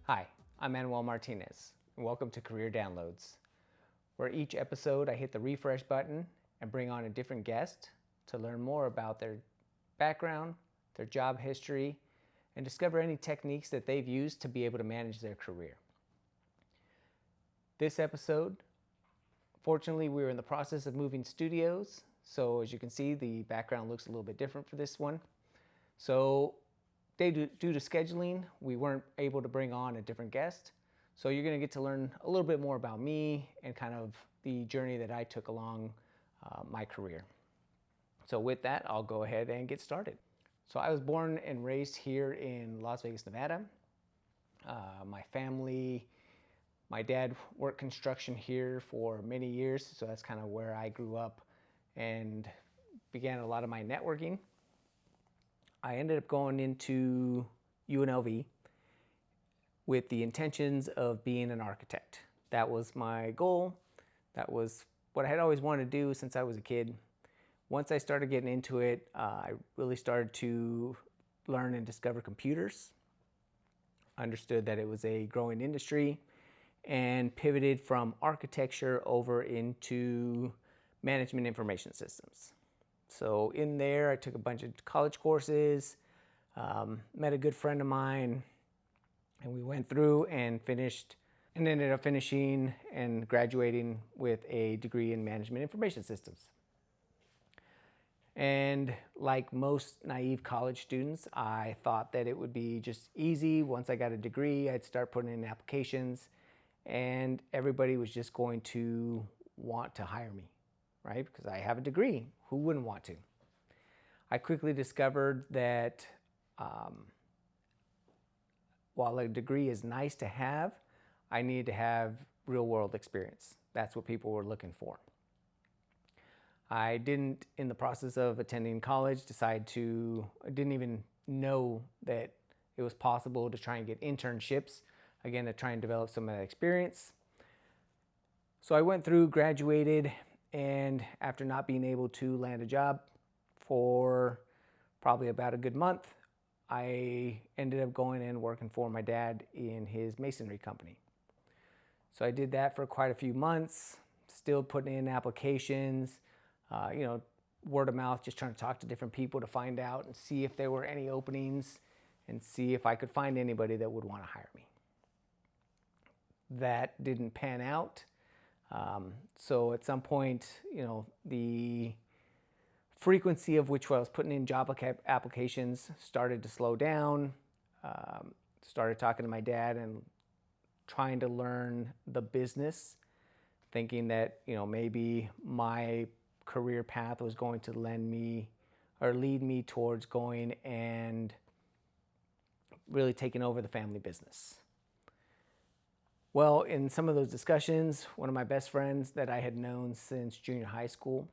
Hi, I'm Manuel Martinez, and welcome to Career Downloads, where each episode I hit the refresh button and bring on a different guest to learn more about their background, their job history, and discover any techniques that they've used to be able to manage their career. This episode, fortunately, we're in the process of moving studios, so as you can see, the background looks a little bit different for this one. So due to scheduling, we weren't able to bring on a different guest. So you're going to get to learn a little bit more about me and kind of the journey that I took along my career. So with that, I'll go ahead and get started. So I was born and raised here in Las Vegas, Nevada. My family, my dad worked construction here for many years, so that's kind of where I grew up and began a lot of my networking. I ended up going into UNLV with the intentions of being an architect. That was my goal. That was what I had always wanted to do since I was a kid. Once I started getting into it, I really started to learn and discover computers. Understood that it was a growing industry and pivoted from architecture over into management information systems. So in there, I took a bunch of college courses, met a good friend of mine, and we went through and finished and ended up finishing and graduating with a degree in management information systems. And like most naive college students, I thought that it would be just easy. Once I got a degree, I'd start putting in applications and everybody was just going to want to hire me, right? Because I have a degree. Who wouldn't want to? I quickly discovered that while a degree is nice to have, I needed to have real world experience. That's what people were looking for. I didn't, in the process of attending college, I didn't even know that it was possible to try and get internships, again, to try and develop some of that experience. So I went through, graduated, and after not being able to land a job for probably about a good month, I ended up going and working for my dad in his masonry company. So I did that for quite a few months, still putting in applications, word of mouth, just trying to talk to different people to find out and see if there were any openings and see if I could find anybody that would want to hire me. That didn't pan out. So at some point, the frequency of which I was putting in job applications started to slow down. Started talking to my dad and trying to learn the business, thinking that, maybe my career path was going to lead me towards going and really taking over the family business. Well, in some of those discussions, one of my best friends that I had known since junior high school,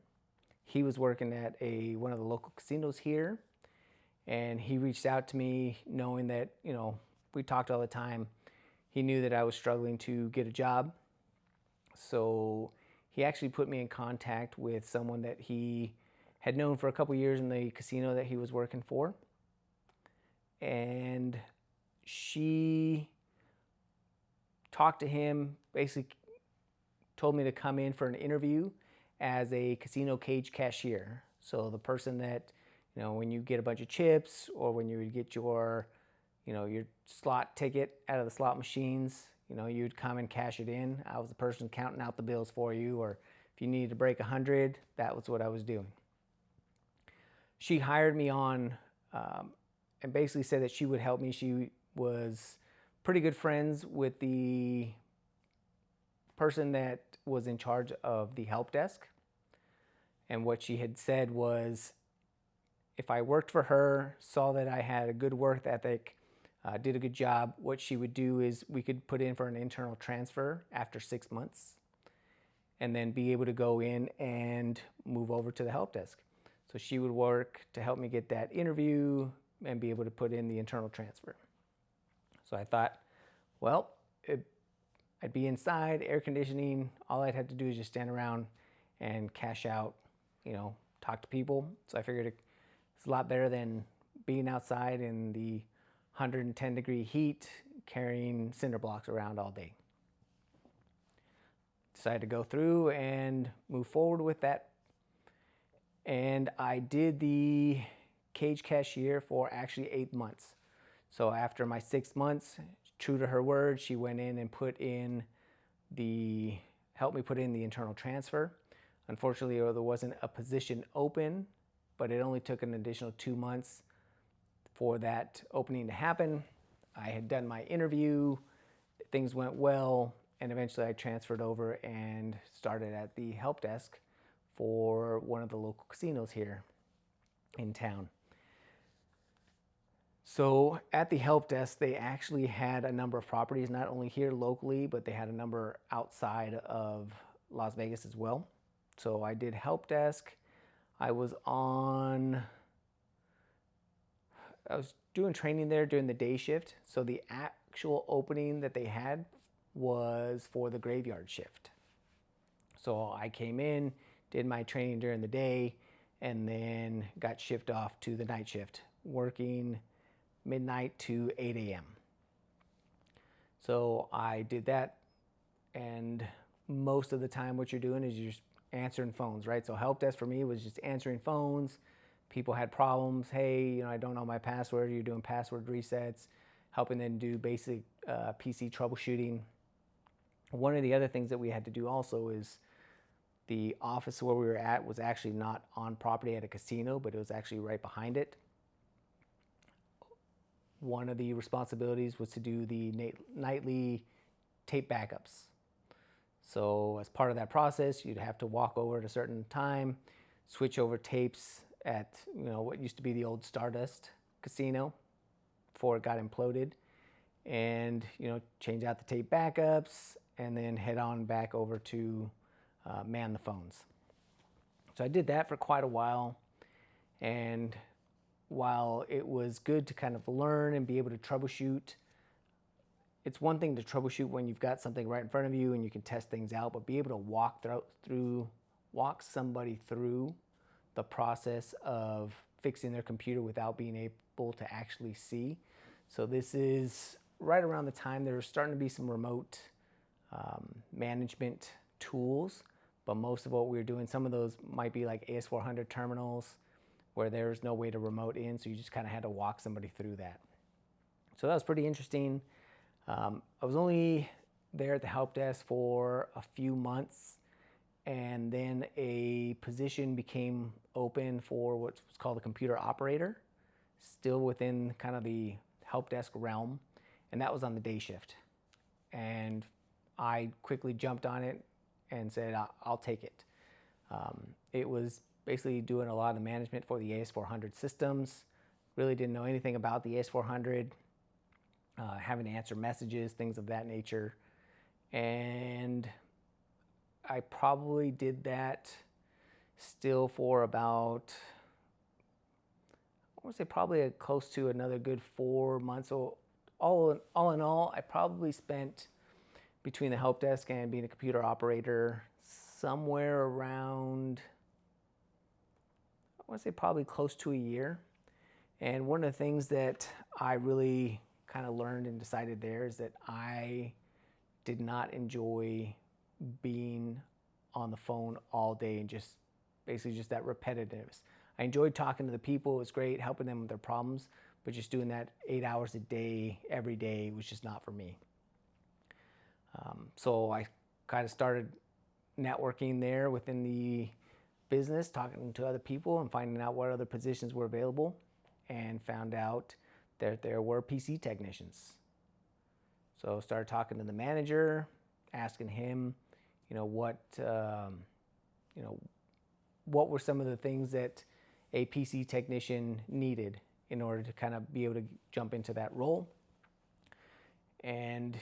he was working at one of the local casinos here, and he reached out to me knowing that, we talked all the time. He knew that I was struggling to get a job. So he actually put me in contact with someone that he had known for a couple years in the casino that he was working for. And she talked to him, basically told me to come in for an interview as a casino cage cashier. So the person that, when you get a bunch of chips or when you would get your slot ticket out of the slot machines, you'd come and cash it in. I was the person counting out the bills for you, or if you needed to break 100, that was what I was doing. She hired me on and basically said that she would help me. She was pretty good friends with the person that was in charge of the help desk. And what she had said was, if I worked for her, saw that I had a good work ethic, did a good job, what she would do is we could put in for an internal transfer after 6 months and then be able to go in and move over to the help desk. So she would work to help me get that interview and be able to put in the internal transfer. So I thought, well, I'd be inside, air conditioning. All I'd have to do is just stand around and cash out, talk to people. So I figured it's a lot better than being outside in the 110 degree heat, carrying cinder blocks around all day. Decided to go through and move forward with that. And I did the cage cashier for actually 8 months. So after my 6 months, true to her word, she went in and helped me put in the internal transfer. Unfortunately, there wasn't a position open, but it only took an additional 2 months for that opening to happen. I had done my interview, things went well, and eventually I transferred over and started at the help desk for one of the local casinos here in town. So at the help desk, they actually had a number of properties, not only here locally, but they had a number outside of Las Vegas as well. So I did help desk. I was doing training there during the day shift. So the actual opening that they had was for the graveyard shift. So I came in, did my training during the day, and then got shipped off to the night shift, working midnight to 8 a.m. So I did that, and most of the time what you're doing is you're just answering phones, right? So help desk for me was just answering phones. People had problems. Hey, I don't know my password. You're doing password resets, helping them do basic PC troubleshooting. One of the other things that we had to do also is the office where we were at was actually not on property at a casino, but it was actually right behind it. One of the responsibilities was to do the nightly tape backups. So as part of that process, you'd have to walk over at a certain time, switch over tapes at what used to be the old Stardust Casino before it got imploded, and change out the tape backups, and then head on back over to man the phones. So I did that for quite a while, and while it was good to kind of learn and be able to troubleshoot, it's one thing to troubleshoot when you've got something right in front of you and you can test things out, but be able to walk somebody through the process of fixing their computer without being able to actually see. So this is right around the time there was starting to be some remote management tools, but most of what we were doing, some of those might be like AS400 terminals where there's no way to remote in, so you just kind of had to walk somebody through that. So that was pretty interesting. I was only there at the help desk for a few months, and then a position became open for what's called a computer operator, still within kind of the help desk realm, and that was on the day shift. And I quickly jumped on it and said, I'll take it. It was basically doing a lot of the management for the AS400 systems. Really didn't know anything about the AS400, having to answer messages, things of that nature. And I probably did that still for about, I want to say probably close to another good 4 months. So all in all, I probably spent between the help desk and being a computer operator somewhere around, I want to say probably close to a year. And one of the things that I really kind of learned and decided there is that I did not enjoy being on the phone all day and just basically just that repetitiveness. I enjoyed talking to the people. It was great helping them with their problems, but just doing that 8 hours a day, every day was just not for me. So I kind of started networking there within the business, talking to other people and finding out what other positions were available, and found out that there were PC technicians. So started talking to the manager, asking him, what were some of the things that a PC technician needed in order to kind of be able to jump into that role. And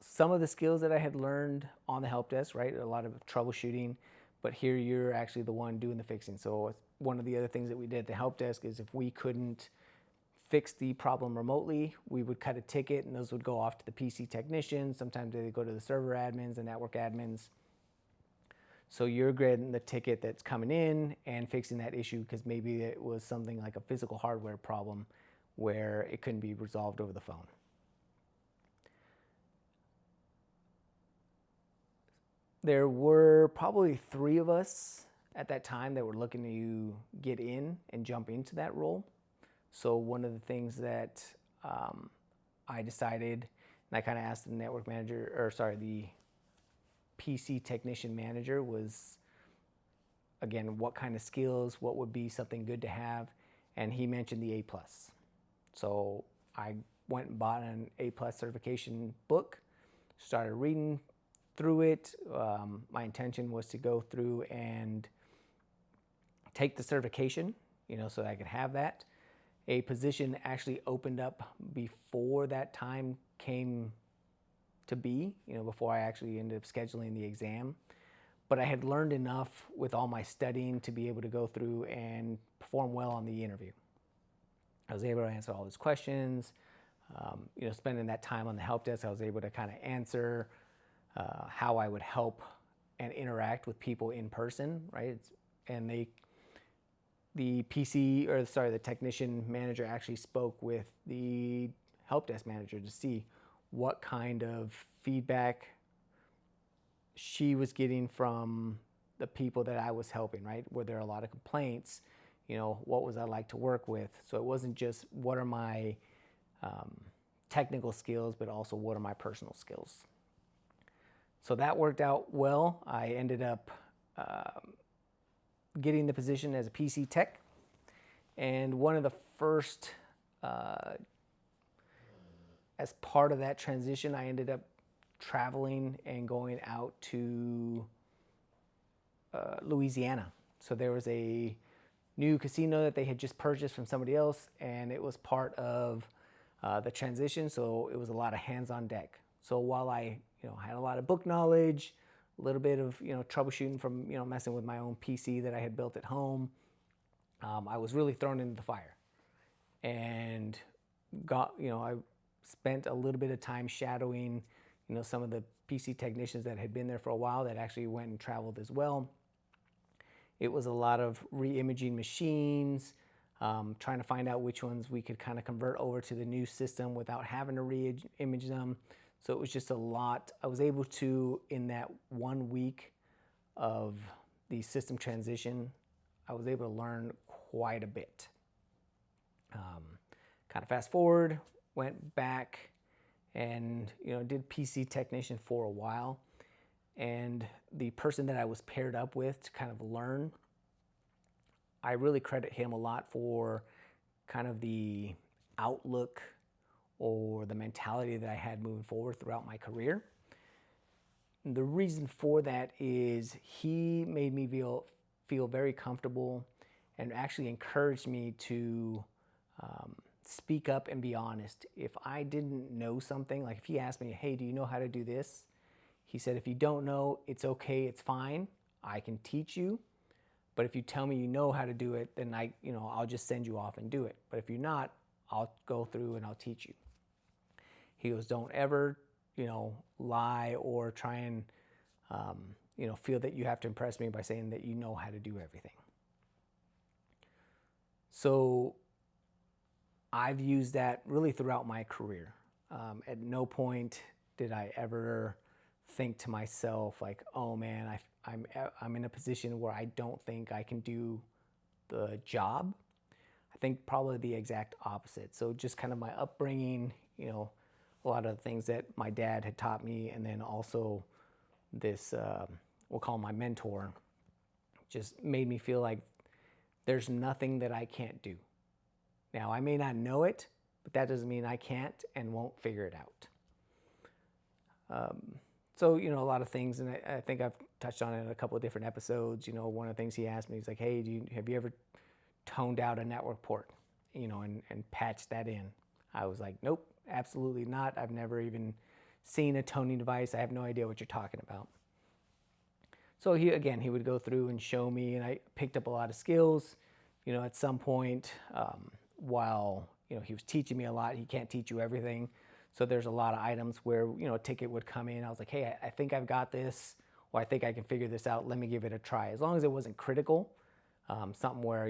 some of the skills that I had learned on the help desk, right? A lot of troubleshooting, but here you're actually the one doing the fixing. So one of the other things that we did at the help desk is if we couldn't fix the problem remotely, we would cut a ticket and those would go off to the PC technicians. Sometimes they go to the server admins and network admins. So you're getting the ticket that's coming in and fixing that issue because maybe it was something like a physical hardware problem where it couldn't be resolved over the phone. There were probably 3 of us at that time that were looking to get in and jump into that role. So one of the things that I decided, and I kind of asked the network manager, or sorry, the PC technician manager, was again, what kind of skills, what would be something good to have, and he mentioned the A+. So I went and bought an A+ certification book, started reading through it. My intention was to go through and take the certification, so that I could have that. A position actually opened up before that time came to be, before I actually ended up scheduling the exam. But I had learned enough with all my studying to be able to go through and perform well on the interview. I was able to answer all those questions. Spending that time on the help desk, I was able to kind of answer how I would help and interact with people in person, right? And the technician manager actually spoke with the help desk manager to see what kind of feedback she was getting from the people that I was helping, right? Were there a lot of complaints? What was I like to work with? So it wasn't just what are my technical skills, but also what are my personal skills. So that worked out well. I ended up getting the position as a PC tech. And one of the first, as part of that transition, I ended up traveling and going out to Louisiana. So there was a new casino that they had just purchased from somebody else, and it was part of the transition, so it was a lot of hands on deck. So while I had a lot of book knowledge, a little bit of troubleshooting from messing with my own PC that I had built at home, I was really thrown into the fire, and I spent a little bit of time shadowing some of the PC technicians that had been there for a while that actually went and traveled as well. It was a lot of re-imaging machines, trying to find out which ones we could kind of convert over to the new system without having to re-image them. So it was just a lot. I was able to, in that 1 week of the system transition, I was able to learn quite a bit. Kind of fast forward, went back and did PC technician for a while. And the person that I was paired up with to kind of learn, I really credit him a lot for kind of the outlook or the mentality that I had moving forward throughout my career. And the reason for that is he made me feel very comfortable and actually encouraged me to speak up and be honest. If I didn't know something, like if he asked me, hey, do you know how to do this? He said, if you don't know, it's okay, it's fine. I can teach you. But if you tell me you know how to do it, then I'll just send you off and do it. But if you're not, I'll go through and I'll teach you. He goes, don't ever, lie or try and, feel that you have to impress me by saying that you know how to do everything. So I've used that really throughout my career. At no point did I ever think to myself like, oh man, I'm in a position where I don't think I can do the job. I think probably the exact opposite. So just kind of my upbringing, a lot of the things that my dad had taught me, and then also this, we'll call him my mentor, just made me feel like there's nothing that I can't do. Now, I may not know it, but that doesn't mean I can't and won't figure it out. So, a lot of things, and I think I've touched on it in a couple of different episodes. One of the things he asked me, he's like, hey, have you ever toned out a network port, and patched that in? I was like, nope, absolutely not. I've never even seen a toning device. I have no idea what you're talking about. So he would go through and show me, and I picked up a lot of skills. At some point, while he was teaching me a lot, he can't teach you everything. So there's a lot of items where a ticket would come in. I was like, hey, I think I've got this, or I think I can figure this out. Let me give it a try. As long as it wasn't critical, something where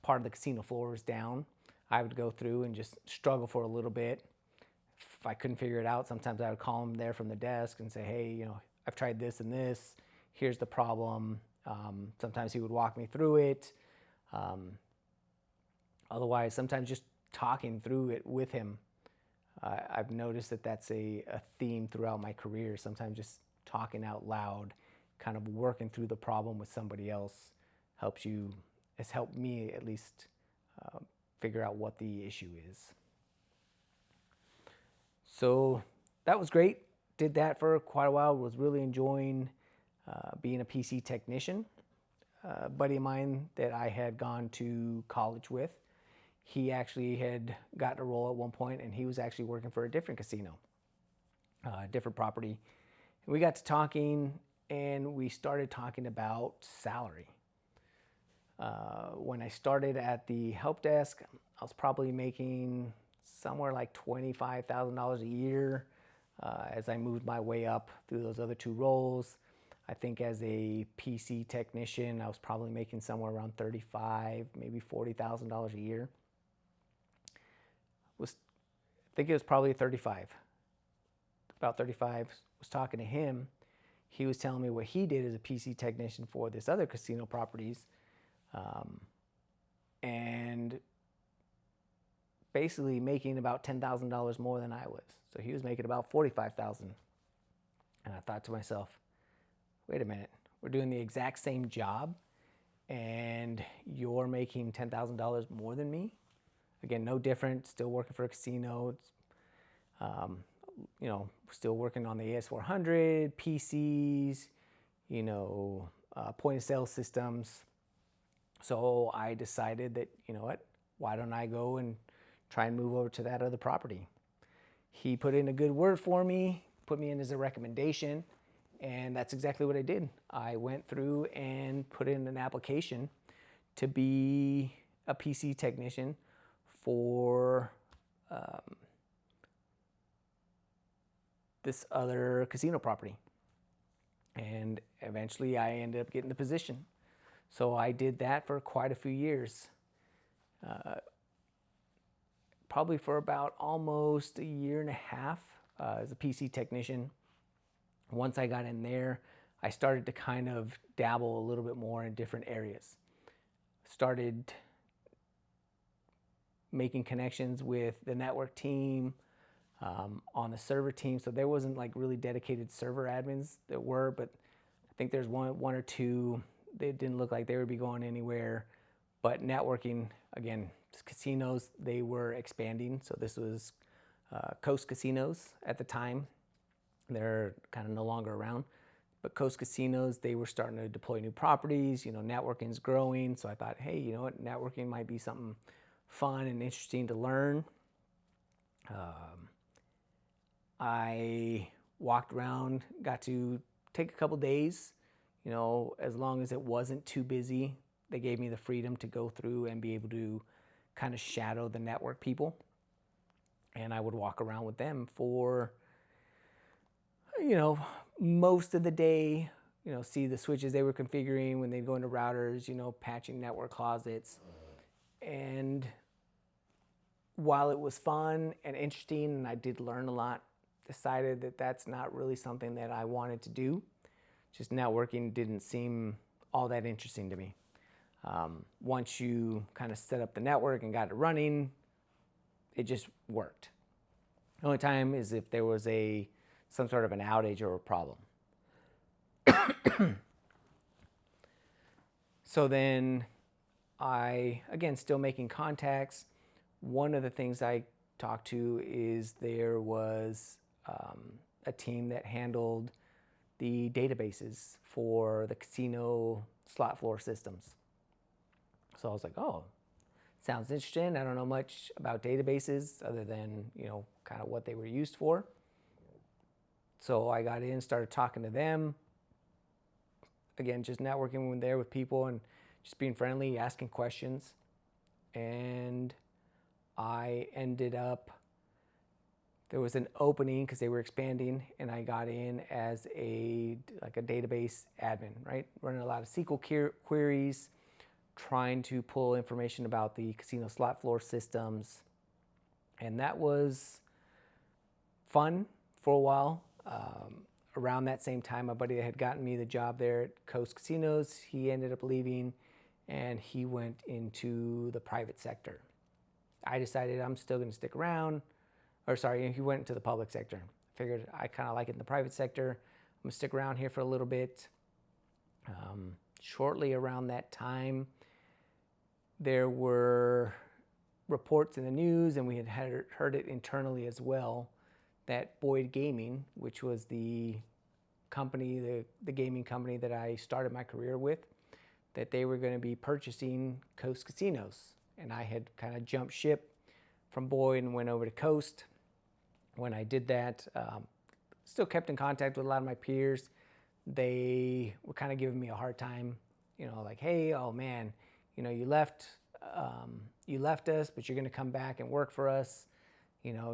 part of the casino floor was down, I would go through and just struggle for a little bit. If I couldn't figure it out, sometimes I would call him there from the desk and say, hey, I've tried this and this. Here's the problem. Sometimes he would walk me through it. Otherwise, sometimes just talking through it with him. I've noticed that that's a theme throughout my career. Sometimes just talking out loud, kind of working through the problem with somebody else has helped me at least figure out what the issue is. So that was great. Did that for quite a while. Was really enjoying being a PC technician. A buddy of mine that I had gone to college with, he actually had gotten a role at one point, and he was actually working for a different casino, a different property. And we got to talking, and we started talking about salary. When I started at the help desk, I was probably making somewhere like $25,000 a year. As I moved my way up through those other two roles, I think as a PC technician, I was probably making somewhere around $35,000, maybe $40,000 a year. I think it was probably 35. About 35. Was talking to him. He was telling me what he did as a PC technician for this other casino properties, and basically making about $10,000 more than I was. So he was making about $45,000. And I thought to myself, wait a minute, we're doing the exact same job and you're making $10,000 more than me? Again, no different, still working for a casino. Still working on the AS400, PCs, point of sale systems. So I decided that, why don't I go and try and move over to that other property? He put in a good word for me, put me in as a recommendation, and that's exactly what I did. I went through and put in an application to be a PC technician for this other casino property. And eventually I ended up getting the position. So I did that for quite a few years. Probably for about almost a year and a half as a PC technician. Once I got in there, I started to kind of dabble a little bit more in different areas. Started making connections with the network team, on the server team. So there wasn't like really dedicated server admins. There were, but I think there's one or two. They didn't look like they would be going anywhere. But networking, again, casinos, they were expanding. So this was Coast Casinos at the time. They're kind of no longer around. But Coast Casinos, they were starting to deploy new properties. Networking's growing. So I thought, hey, you know what? Networking might be something fun and interesting to learn. I walked around, got to take a couple days, as long as it wasn't too busy. They gave me the freedom to go through and be able to kind of shadow the network people. And I would walk around with them for, most of the day, see the switches they were configuring when they'd go into routers, patching network closets. And while it was fun and interesting and I did learn a lot, decided that that's not really something that I wanted to do. Just networking didn't seem all that interesting to me. Once you kind of set up the network and got it running, it just worked. The only time is if there was some sort of an outage or a problem. So then I, again, still making contacts. One of the things I talked to is there was a team that handled the databases for the casino slot floor systems. So I was like, oh, sounds interesting. I don't know much about databases other than, kind of what they were used for. So I got in, started talking to them. Again, just networking when there with people and just being friendly, asking questions. And I ended up, there was an opening because they were expanding, and I got in as a database admin, right? Running a lot of SQL queries, trying to pull information about the casino slot floor systems. And that was fun for a while. around that same time, my buddy that had gotten me the job there at Coast Casinos, he ended up leaving and he went into the private sector. I decided I'm still going to stick around, he went into the public sector. Figured I kind of like it in the private sector. I'm going to stick around here for a little bit. Shortly around that time, there were reports in the news, and we had heard it internally as well, that Boyd Gaming, which was the company, the gaming company that I started my career with, that they were going to be purchasing Coast Casinos. And I had kind of jumped ship from Boyd and went over to Coast. When I did that, still kept in contact with a lot of my peers. They were kind of giving me a hard time, like, hey, oh man, you left us, but you're going to come back and work for us.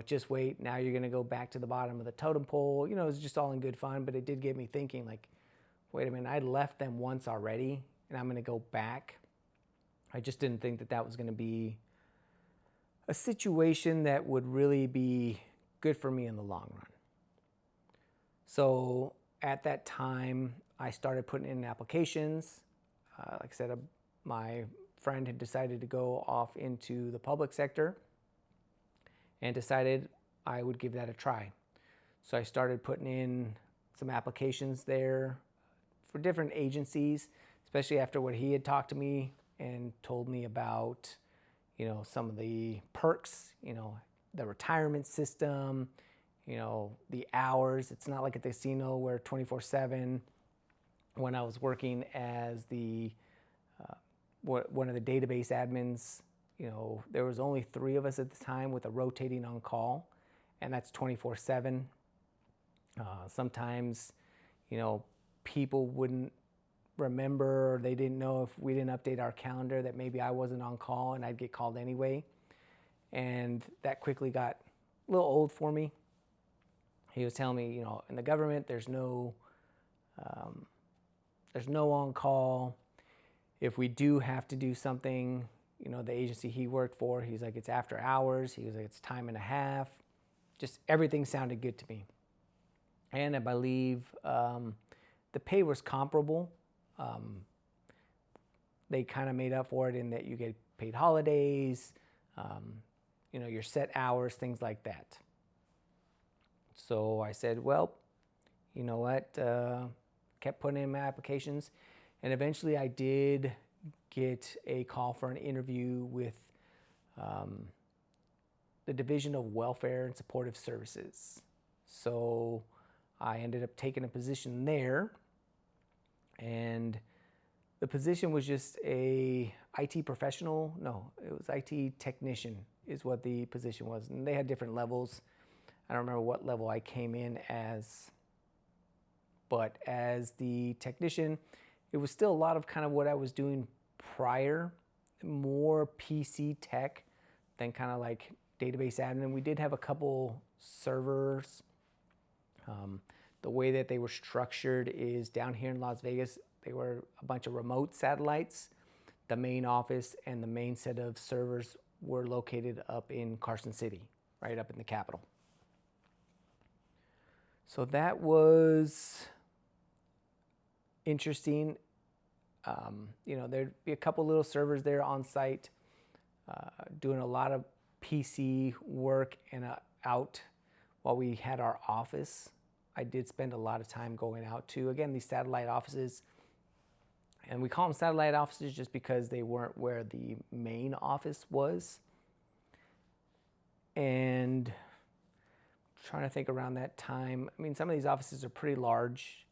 Just wait. Now you're going to go back to the bottom of the totem pole. It was just all in good fun, but it did get me thinking, like, wait a minute, I left them once already, and I'm going to go back. I just didn't think that that was going to be a situation that would really be good for me in the long run. So at that time, I started putting in applications. Like I said, my friend had decided to go off into the public sector and decided I would give that a try. So I started putting in some applications there for different agencies, especially after what he had talked to me and told me about, some of the perks, the retirement system, the hours. It's not like at the casino where 24/7. When I was working as one of the database admins, there was only 3 of us at the time with a rotating on call, and that's 24/7. Sometimes, people wouldn't remember, or they didn't know if we didn't update our calendar that maybe I wasn't on call and I'd get called anyway. And that quickly got a little old for me. He was telling me, in the government, there's no on call. If we do have to do something, the agency he worked for, he's like, it's after hours. He was like, it's time and a half. Just everything sounded good to me. And I believe the pay was comparable. They kind of made up for it in that you get paid holidays, your set hours, things like that. So I said, well, you know what? Kept putting in my applications, and eventually I did get a call for an interview with the Division of Welfare and Supportive Services. So I ended up taking a position there, and the position was just a IT professional. No, it was IT technician is what the position was, and they had different levels. I don't remember what level I came in as, but as the technician, it was still a lot of kind of what I was doing prior, more PC tech than kind of like database admin. We did have a couple servers. The way that they were structured is down here in Las Vegas, they were a bunch of remote satellites. The main office and the main set of servers were located up in Carson City, right up in the capital. So that was interesting. There'd be a couple little servers there on site, doing a lot of PC work and out while we had our office. I did spend a lot of time going out to, again, these satellite offices. And we call them satellite offices just because they weren't where the main office was. And trying to think around that time, I mean, some of these offices are pretty large.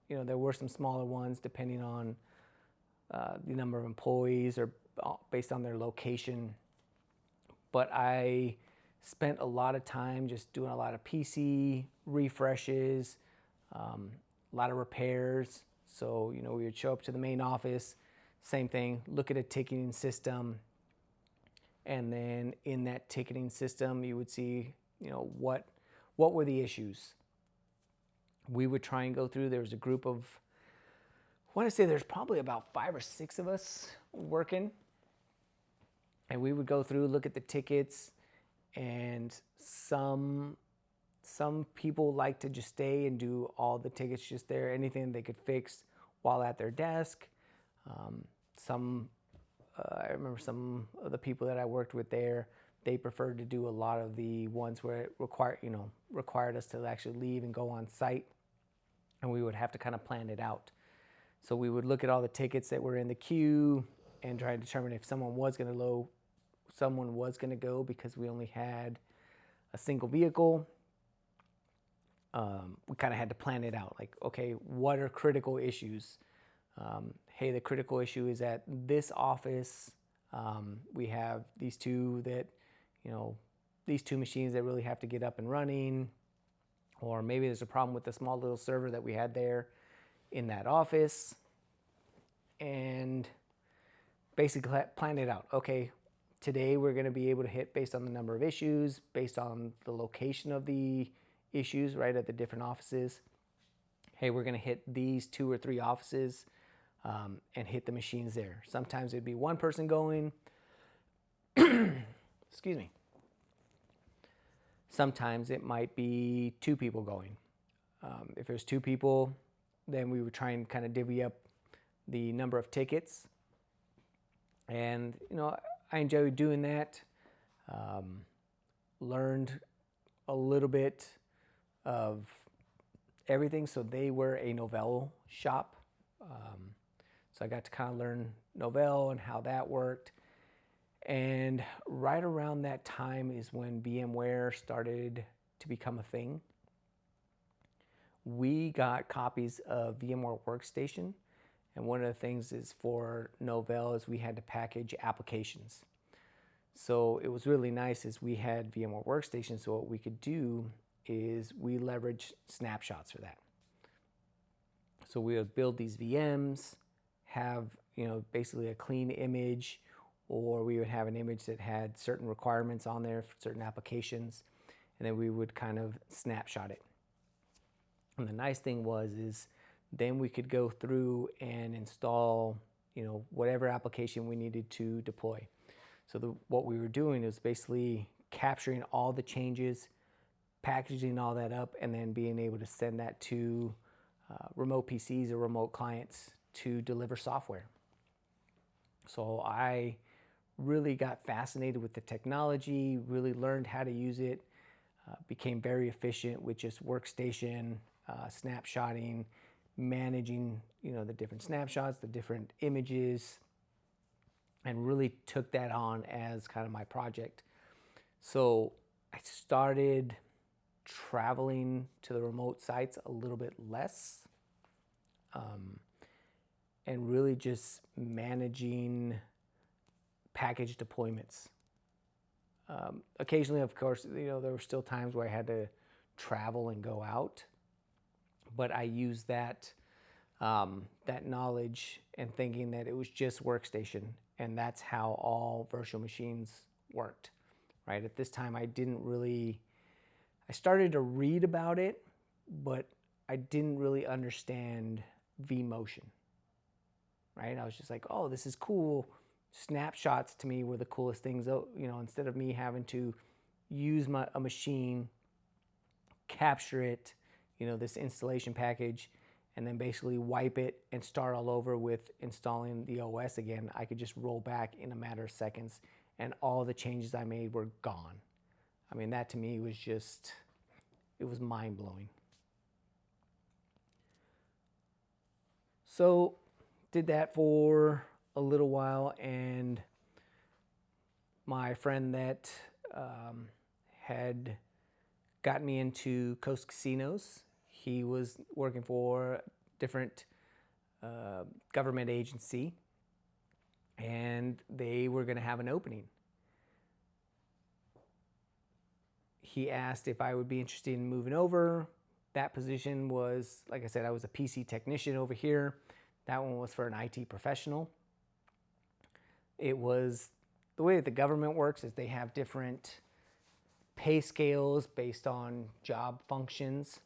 There were some smaller ones depending on the number of employees or based on their location. But I spent a lot of time just doing a lot of PC refreshes, a lot of repairs. So, we would show up to the main office, same thing, look at a ticketing system. And then in that ticketing system, you would see, what were the issues. We would try and go through, there was a group of, I want to say there's probably about 5 or 6 of us working. And we would go through, look at the tickets, and some Some people like to just stay and do all the tickets just there, anything they could fix while at their desk. I remember some of the people that I worked with there, they preferred to do a lot of the ones where it required us to actually leave and go on site, and we would have to kind of plan it out. So we would look at all the tickets that were in the queue and try to determine if someone was going to go because we only had a single vehicle. We kind of had to plan it out. Like, okay, what are critical issues? Hey, the critical issue is at this office. We have these two machines that really have to get up and running. Or maybe there's a problem with the small little server that we had there in that office. And basically plan it out. Okay, today we're going to be able to hit based on the number of issues, based on the location of the issues, right, at the different offices. Hey, we're going to hit these 2 or 3 offices and hit the machines there. Sometimes it'd be one person going. Excuse me. Sometimes it might be 2 people going. If there's 2 people, then we would try and kind of divvy up the number of tickets. And, I enjoyed doing that. Learned a little bit of everything. So they were a Novell shop. So I got to kind of learn Novell and how that worked. And right around that time is when VMware started to become a thing. We got copies of VMware Workstation. And one of the things is for Novell is we had to package applications. So it was really nice is we had VMware Workstation. So what we could do is we leveraged snapshots for that. So we would build these VMs, have basically a clean image, or we would have an image that had certain requirements on there for certain applications, and then we would kind of snapshot it. And the nice thing is then we could go through and install whatever application we needed to deploy. So what we were doing is basically capturing all the changes, packaging all that up, and then being able to send that to remote PCs or remote clients to deliver software. So I really got fascinated with the technology, really learned how to use it, became very efficient with just workstation, snapshotting, managing the different snapshots, the different images, and really took that on as kind of my project. So I started traveling to the remote sites a little bit less, and really just managing package deployments. Occasionally, of course, there were still times where I had to travel and go out, but I used that knowledge and thinking that it was just workstation, and that's how all virtual machines worked, right? At this time, I started to read about it, but I didn't really understand vMotion, right? I was just like, oh, this is cool. Snapshots to me were the coolest things. Instead of me having to use a machine, capture it, this installation package, and then basically wipe it and start all over with installing the OS again, I could just roll back in a matter of seconds, and all the changes I made were gone. I mean, that to me was it was mind-blowing. So did that for a little while, and my friend that had gotten me into Coast Casinos, he was working for a different government agency, and they were going to have an opening. He asked if I would be interested in moving over. That position was, like I said, I was a PC technician over here. That one was for an IT professional. It was, the way that the government works is they have different pay scales based on job functions.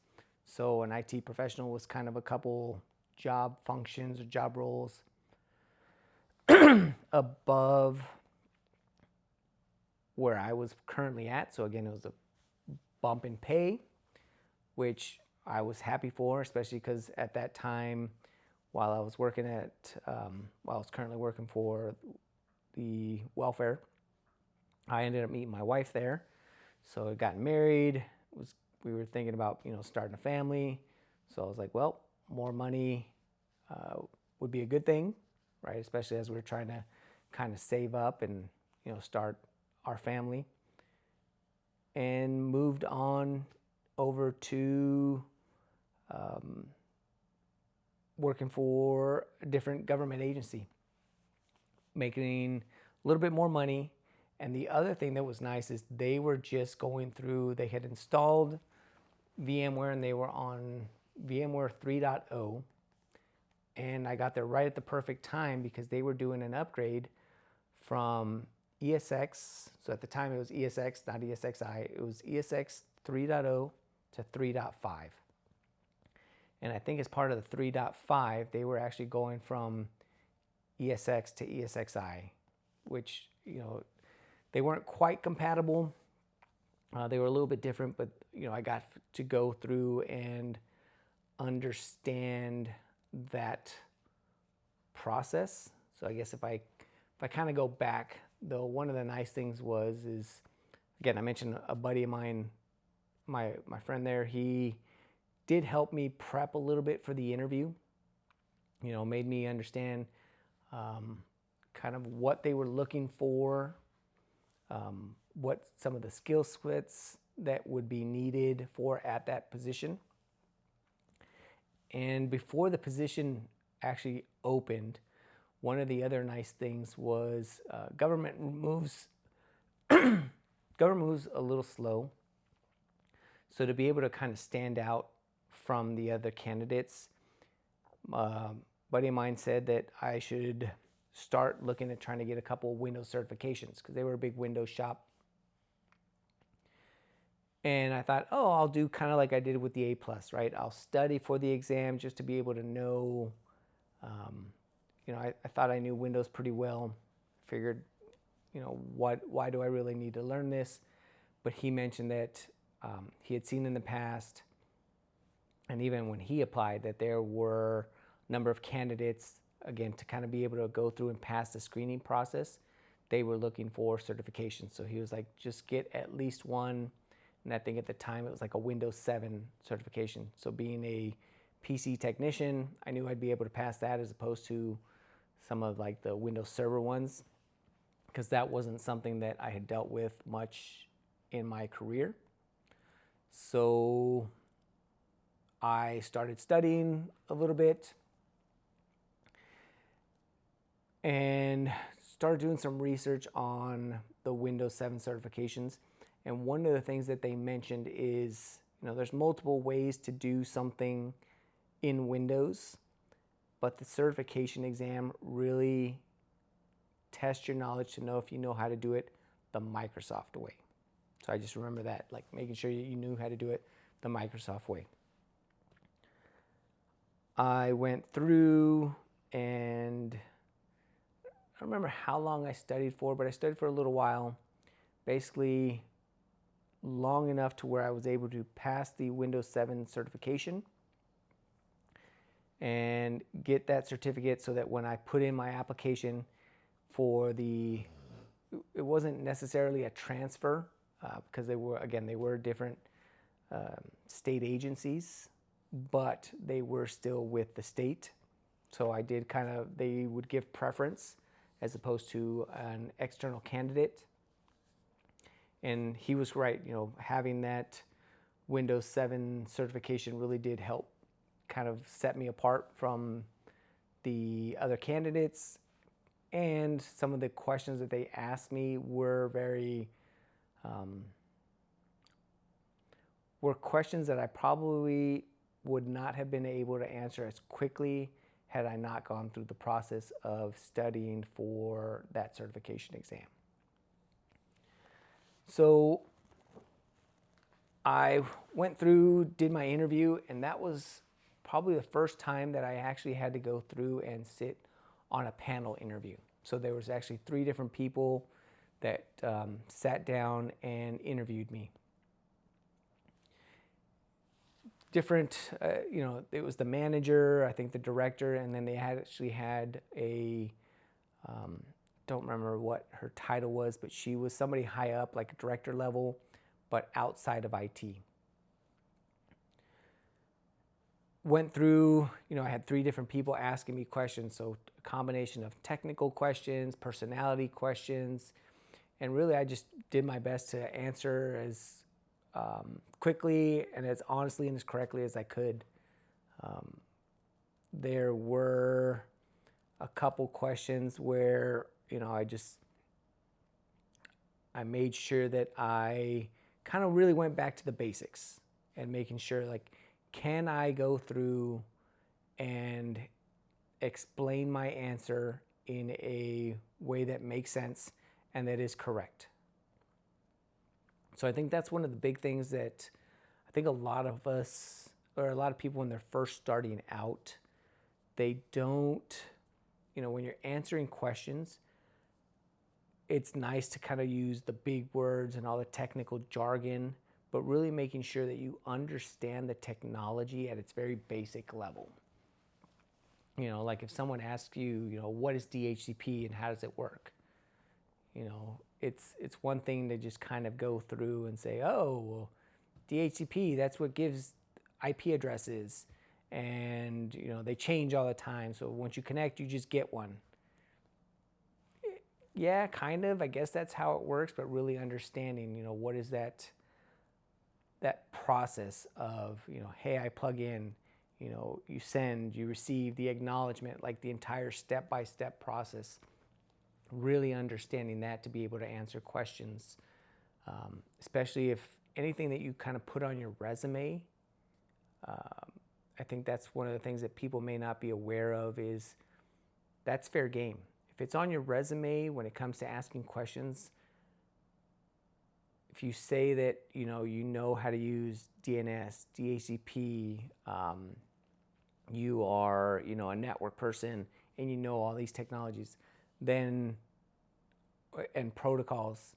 So an IT professional was kind of a couple job functions or job roles above where I was currently at. So again, it was a bump in pay. which I was happy for, especially because at that time, while I was while I was currently working for the welfare, I ended up meeting my wife there. So I got married. We were thinking about starting a family. So I was like, well, more money would be a good thing, right? Especially as we were trying to kind of save up and start our family. And moved on over to working for a different government agency, making a little bit more money. And the other thing that was nice is they were just going through, they had installed VMware and they were on VMware 3.0. And I got there right at the perfect time because they were doing an upgrade from ESX. So at the time it was ESX, not ESXi. It was ESX 3.0 to 3.5. And I think as part of the 3.5, they were actually going from ESX to ESXi, which, they weren't quite compatible. They were a little bit different, but, I got to go through and understand that process. So I guess if I kind of go back, though, one of the nice things is, again, I mentioned a buddy of mine, my friend there, he did help me prep a little bit for the interview, made me understand kind of what they were looking for, what some of the skill sets that would be needed for at that position. And before the position actually opened, one of the other nice things was government moves a little slow. So to be able to kind of stand out from the other candidates, a buddy of mine said that I should start looking at trying to get a couple Windows certifications because they were a big Windows shop. And I thought, I'll do kind of like I did with the A+, right? I'll study for the exam just to be able to know, I thought I knew Windows pretty well. Figured, why do I really need to learn this? But he mentioned that he had seen in the past, and even when he applied, that there were a number of candidates, again, to kind of be able to go through and pass the screening process. They were looking for certifications. So he was like, just get at least one. And I think at the time it was like a Windows 7 certification. So being a PC technician, I knew I'd be able to pass that as opposed to some of like the Windows Server ones, because that wasn't something that I had dealt with much in my career. So I started studying a little bit and started doing some research on the Windows 7 certifications. And one of the things that they mentioned is, there's multiple ways to do something in Windows, but the certification exam really tests your knowledge to know if you know how to do it the Microsoft way. So I just remember that, like making sure you knew how to do it the Microsoft way. I went through, and I don't remember how long I studied for, but I studied for a little while, basically long enough to where I was able to pass the Windows 7 certification and get that certificate so that when I put in my application for it wasn't necessarily a transfer because they were different state agencies, but they were still with the state. So they would give preference as opposed to an external candidate. And he was right, having that Windows 7 certification really did help kind of set me apart from the other candidates. And some of the questions that they asked me were were questions that I probably would not have been able to answer as quickly had I not gone through the process of studying for that certification exam. So I went through, did my interview, and that was probably the first time that I actually had to go through and sit on a panel interview. So there was actually 3 different people that sat down and interviewed me. different, it was the manager, I think the director, and then they actually had a, don't remember what her title was, but she was somebody high up, like a director level, but outside of IT. Went through, I had 3 different people asking me questions, so a combination of technical questions, personality questions, and really I just did my best to answer as quickly and as honestly and as correctly as I could. There were a couple questions where, I made sure that I kind of really went back to the basics and making sure, like, can I go through and explain my answer in a way that makes sense and that is correct? So I think that's one of the big things that I think a lot of us, or a lot of people when they're first starting out, they don't, when you're answering questions, it's nice to kind of use the big words and all the technical jargon, but really making sure that you understand the technology at its very basic level. Like if someone asks you, what is DHCP and how does it work? It's one thing to just kind of go through and say, oh, well, DHCP, that's what gives IP addresses. And, they change all the time. So once you connect, you just get one. Yeah, kind of. I guess that's how it works, but really understanding, what is that process of, hey, I plug in, you send, you receive the acknowledgement, like the entire step-by-step process, really understanding that to be able to answer questions, especially if anything that you kind of put on your resume. I think that's one of the things that people may not be aware of is that's fair game. If it's on your resume when it comes to asking questions, if you say that you know how to use DNS, DHCP, you are a network person and you know all these technologies, then and protocols.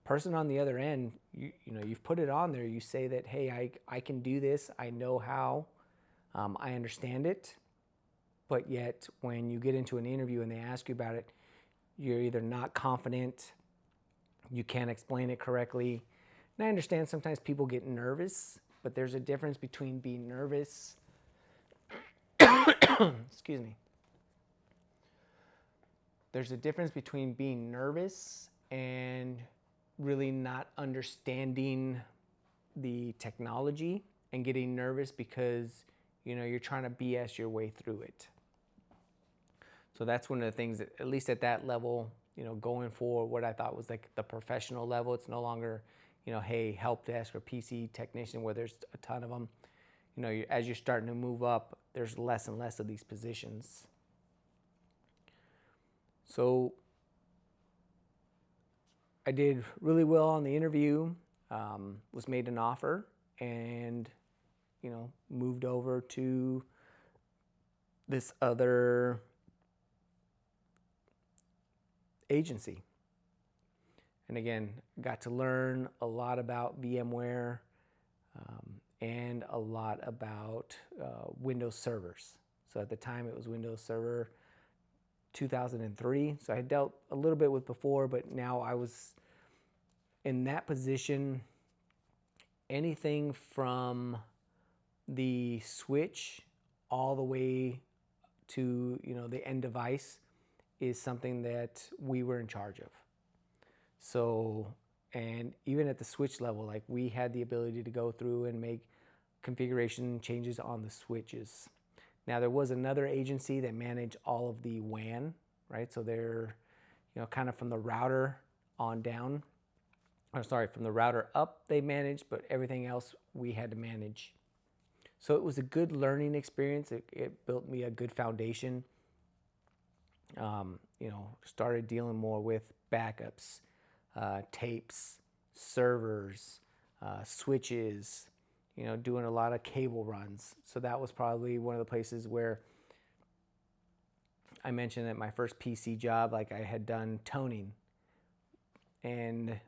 Person on the other end, you've put it on there. You say that, hey, I can do this. I know how. I understand it. But yet, when you get into an interview and they ask you about it, you're either not confident, you can't explain it correctly. And I understand sometimes people get nervous, but there's a difference between being nervous. Excuse me. There's a difference between being nervous and really not understanding the technology and getting nervous because you're trying to BS your way through it. So that's one of the things that, at least at that level, going for what I thought was like the professional level, it's no longer, hey, help desk or PC technician where there's a ton of them. As you're starting to move up, there's less and less of these positions. So I did really well on the interview, was made an offer, and moved over to this other agency. And again, got to learn a lot about VMware and a lot about Windows servers. So at the time it was Windows Server 2003. So I had dealt a little bit with before, but now I was in that position. Anything from the switch all the way to the end device is something that we were in charge of. So, and even at the switch level, like we had the ability to go through and make configuration changes on the switches. Now there was another agency that managed all of the WAN, right? So they're, kind of from the router on down, from the router up they managed, but everything else we had to manage. So it was a good learning experience. It built me a good foundation. Started dealing more with backups, tapes, servers, switches, doing a lot of cable runs. So that was probably one of the places where I mentioned that my first PC job, like I had done toning. And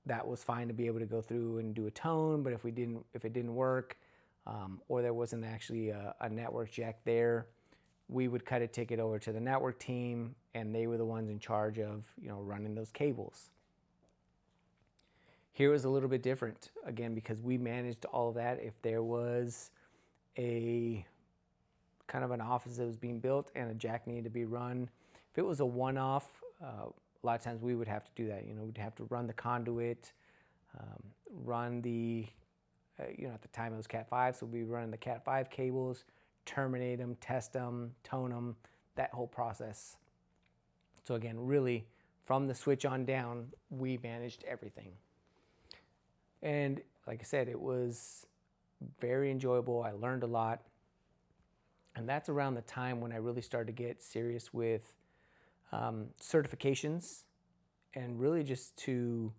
that was fine to be able to go through and do a tone. But if it didn't work, or there wasn't actually a network jack there, we would cut a ticket over to the network team, and they were the ones in charge of, running those cables. Here was a little bit different, again, because we managed all of that. If there was a kind of an office that was being built and a jack needed to be run, if it was a one-off, a lot of times we would have to do that. We'd have to run the conduit, run the, at the time it was Cat 5, so we'd be running the Cat 5 cables, terminate them, test them, tone them, that whole process. So again, really, from the switch on down, we managed everything. And like I said, it was very enjoyable. I learned a lot. And that's around the time when I really started to get serious with certifications, and really just to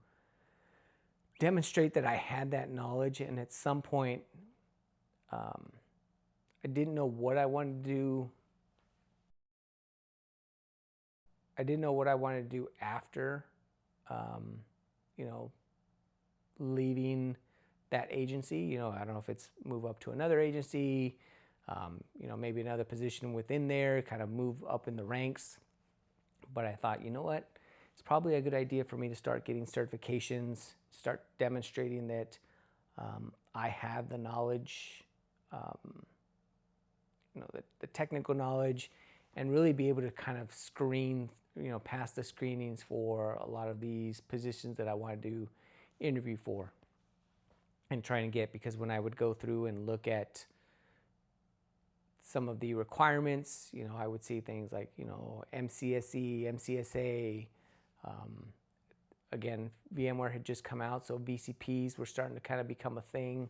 demonstrate that I had that knowledge. And at some point, I didn't know what I wanted to do. I didn't know what I wanted to do after, leaving that agency. I don't know if it's move up to another agency, maybe another position within there, kind of move up in the ranks. But I thought, you know what? It's probably a good idea for me to start getting certifications, start demonstrating that I have the knowledge, the technical knowledge, and really be able to kind of screen, pass the screenings for a lot of these positions that I wanted to interview for and trying to get. Because when I would go through and look at some of the requirements, I would see things like, MCSE, MCSA. Again, VMware had just come out, so VCPs were starting to kind of become a thing.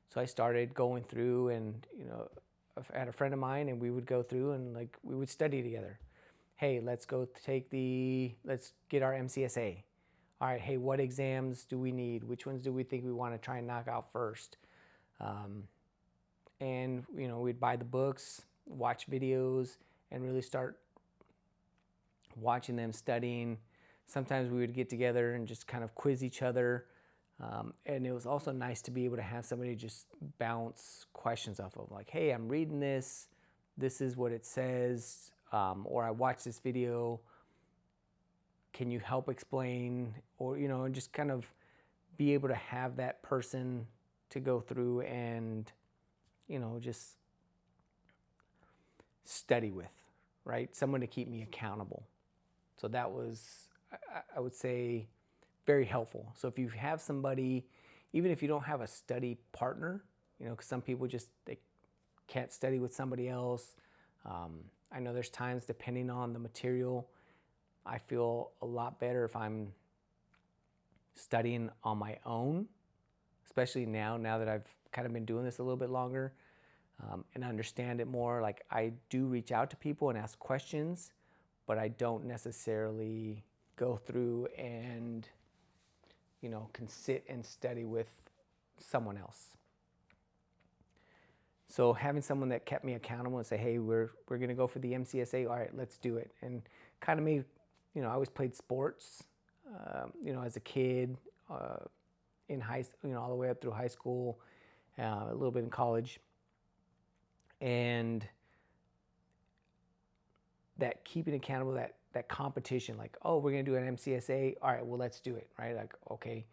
So I started going through, and I had a friend of mine, and we would go through and we would study together. Hey, let's get our MCSA. All right, hey, what exams do we need? Which ones do we think we want to try and knock out first? And we'd buy the books, watch videos, and really start watching them, studying. Sometimes we would get together and just kind of quiz each other. And it was also nice to be able to have somebody just bounce questions off of, like, hey, I'm reading this. This is what it says. Or I watched this video. Can you help explain? Or, and just kind of be able to have that person to go through and, just study with, right? Someone to keep me accountable. So that was, I would say, very helpful. So if you have somebody, even if you don't have a study partner, because some people they can't study with somebody else. I know there's times, depending on the material, I feel a lot better if I'm studying on my own, especially now that I've kind of been doing this a little bit longer, and understand it more. Like, I do reach out to people and ask questions, but I don't necessarily go through and can sit and study with someone else. So having someone that kept me accountable and say, hey, we're going to go for the MCSA. All right, let's do it. And kind of made, I always played sports, as a kid, in all the way up through high school, a little bit in college. And that keeping accountable, that competition, like, oh, we're going to do an MCSA. All right, well, let's do it, right? Like, okay,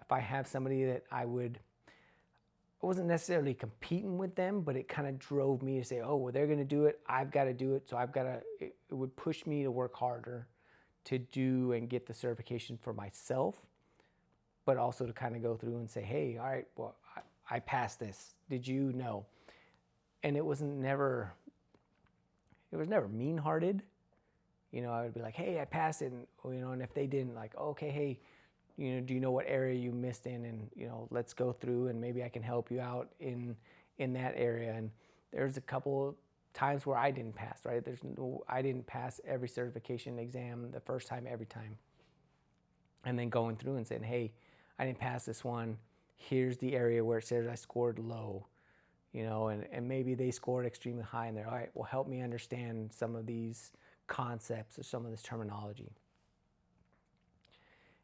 if I have somebody that I wasn't necessarily competing with them, but it kind of drove me to say, oh, well, they're going to do it. I've got to do it. So it would push me to work harder to do and get the certification for myself, but also to kind of go through and say, hey, all right, well, I passed this. Did you know? And it was never mean-hearted. I would be like, hey, I passed it. And, and if they didn't, like, okay, hey, do you know what area you missed in? And, let's go through and maybe I can help you out in that area. And there's a couple times where I didn't pass, right? I didn't pass every certification exam the first time, every time. And then going through and saying, hey, I didn't pass this one. Here's the area where it says I scored low, and maybe they scored extremely high in there. All right, well, help me understand some of these concepts or some of this terminology.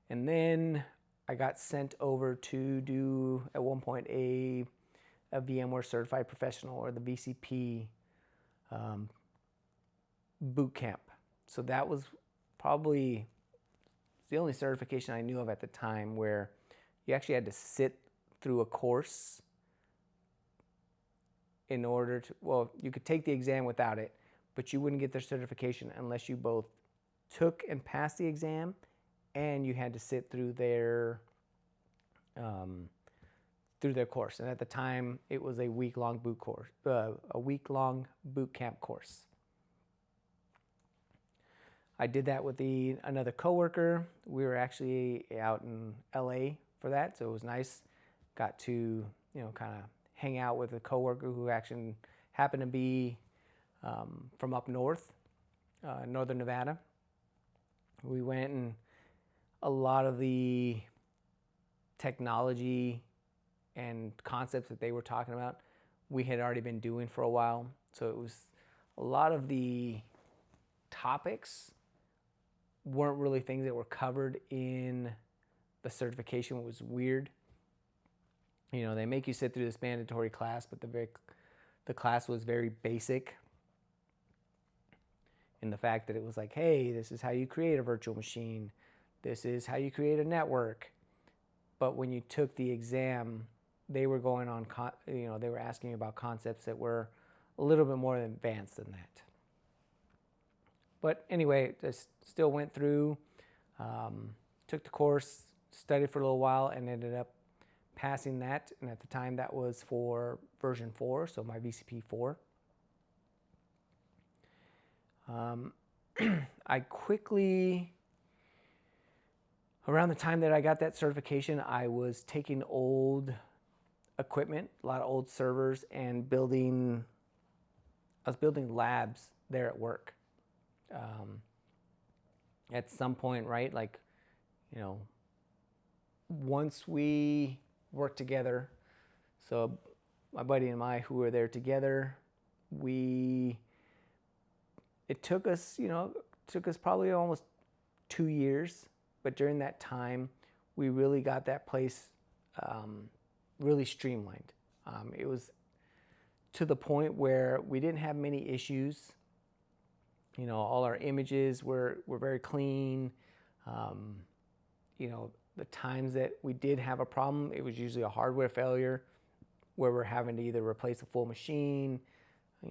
And then I got sent over to do, at one point, a VMware Certified Professional, or the VCP boot camp. So that was probably the only certification I knew of at the time where you actually had to sit through a course in order to, well, you could take the exam without it, but you wouldn't get the certification unless you both took and passed the exam and you had to sit through their course. And at the time, it was a week-long boot camp course. I did that with another coworker. We were actually out in LA for that, so it was nice. Got to, kind of hang out with a coworker who actually happened to be from up north, northern Nevada. We went, and a lot of the technology and concepts that they were talking about, we had already been doing for a while. So it was a lot of the topics weren't really things that were covered in the certification. It was weird. They make you sit through this mandatory class, but the class was very basic in the fact that it was like, hey, this is how you create a virtual machine. This is how you create a network. But when you took the exam, they were going on, they were asking about concepts that were a little bit more advanced than that. But anyway, just still went through, took the course, studied for a little while, and ended up passing that. And at the time, that was for version 4, so my VCP 4. I quickly, around the time that I got that certification, I was taking old equipment, a lot of old servers, and I was building labs there at work. At some point, right, like, once we worked together, so my buddy and I who were there together, it took us probably almost 2 years, but during that time, we really got that place really streamlined. It was to the point where we didn't have many issues. All our images were very clean. The times that we did have a problem, it was usually a hardware failure where we're having to either replace a full machine,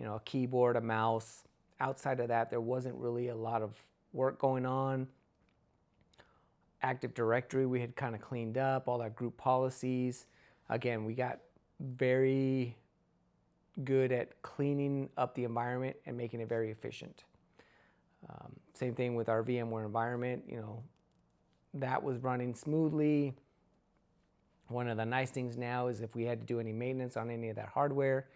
a keyboard, a mouse. Outside of that, there wasn't really a lot of work going on. Active Directory, we had kind of cleaned up, all our group policies. Again, we got very good at cleaning up the environment and making it very efficient. Same thing with our VMware environment, that was running smoothly. One of the nice things now is if we had to do any maintenance on any of that hardware,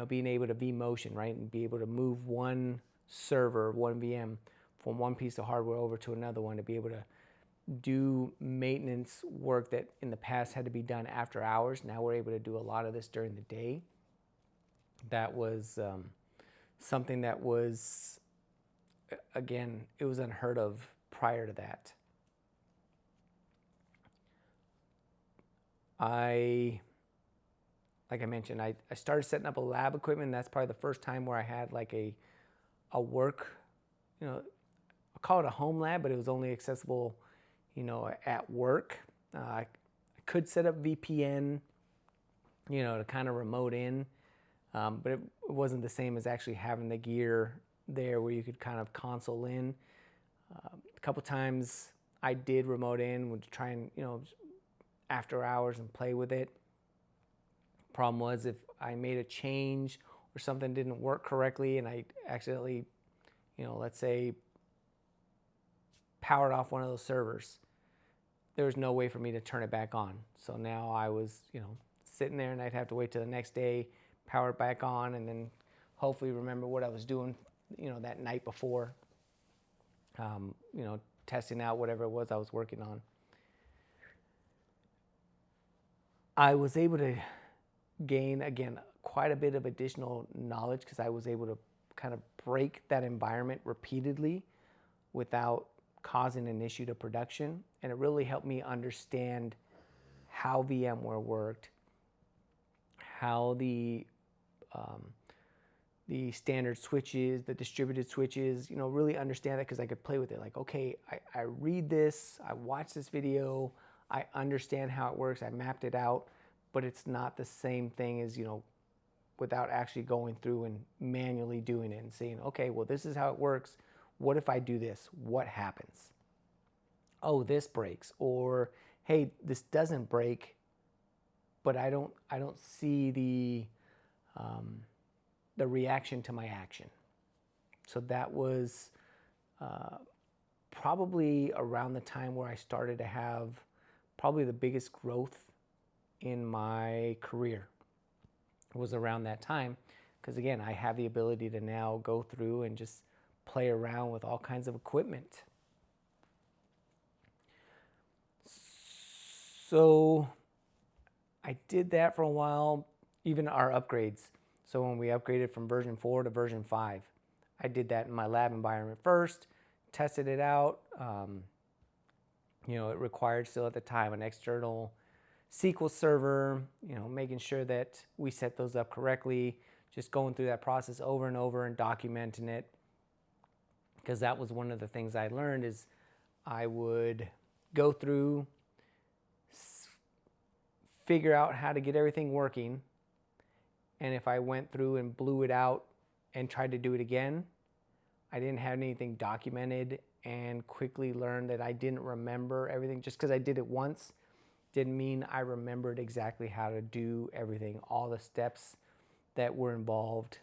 being able to vMotion, right, and be able to move one server, one VM from one piece of hardware over to another one, to be able to do maintenance work that in the past had to be done after hours. Now we're able to do a lot of this during the day. That was something that was, again, it was unheard of prior to that. Like I mentioned, I started setting up a lab equipment. That's probably the first time where I had like a work, I'll call it a home lab, but it was only accessible, at work. I could set up VPN, to kind of remote in, but it wasn't the same as actually having the gear there where you could kind of console in. A couple times I did remote in, would try and, after hours and play with it. Problem was, if I made a change or something didn't work correctly and I accidentally, let's say, powered off one of those servers, there was no way for me to turn it back on. So now I was, sitting there, and I'd have to wait till the next day, power it back on, and then hopefully remember what I was doing, that night before, testing out whatever it was I was working on. I was able to gain, again, quite a bit of additional knowledge because I was able to kind of break that environment repeatedly without causing an issue to production, and it really helped me understand how VMware worked, how the standard switches, the distributed switches, really understand that, because I could play with it. Like, okay, I read this, I watch this video, I understand how it works, I mapped it out, but it's not the same thing as, without actually going through and manually doing it and saying, okay, well, this is how it works. What if I do this? What happens? Oh, this breaks. Or, hey, this doesn't break, but I don't see the reaction to my action. So that was probably around the time where I started to have probably the biggest growth in my career. It was around that time, because again, I have the ability to now go through and just play around with all kinds of equipment. So I did that for a while, even our upgrades. So when we upgraded from version 4 to version 5, I did that in my lab environment first, tested it out. It required still at the time an external SQL server, making sure that we set those up correctly, just going through that process over and over and documenting it. Because that was one of the things I learned, is I would go through, figure out how to get everything working, and if I went through and blew it out and tried to do it again, I didn't have anything documented, and quickly learned that I didn't remember everything. Just because I did it once didn't mean I remembered exactly how to do everything, all the steps that were involved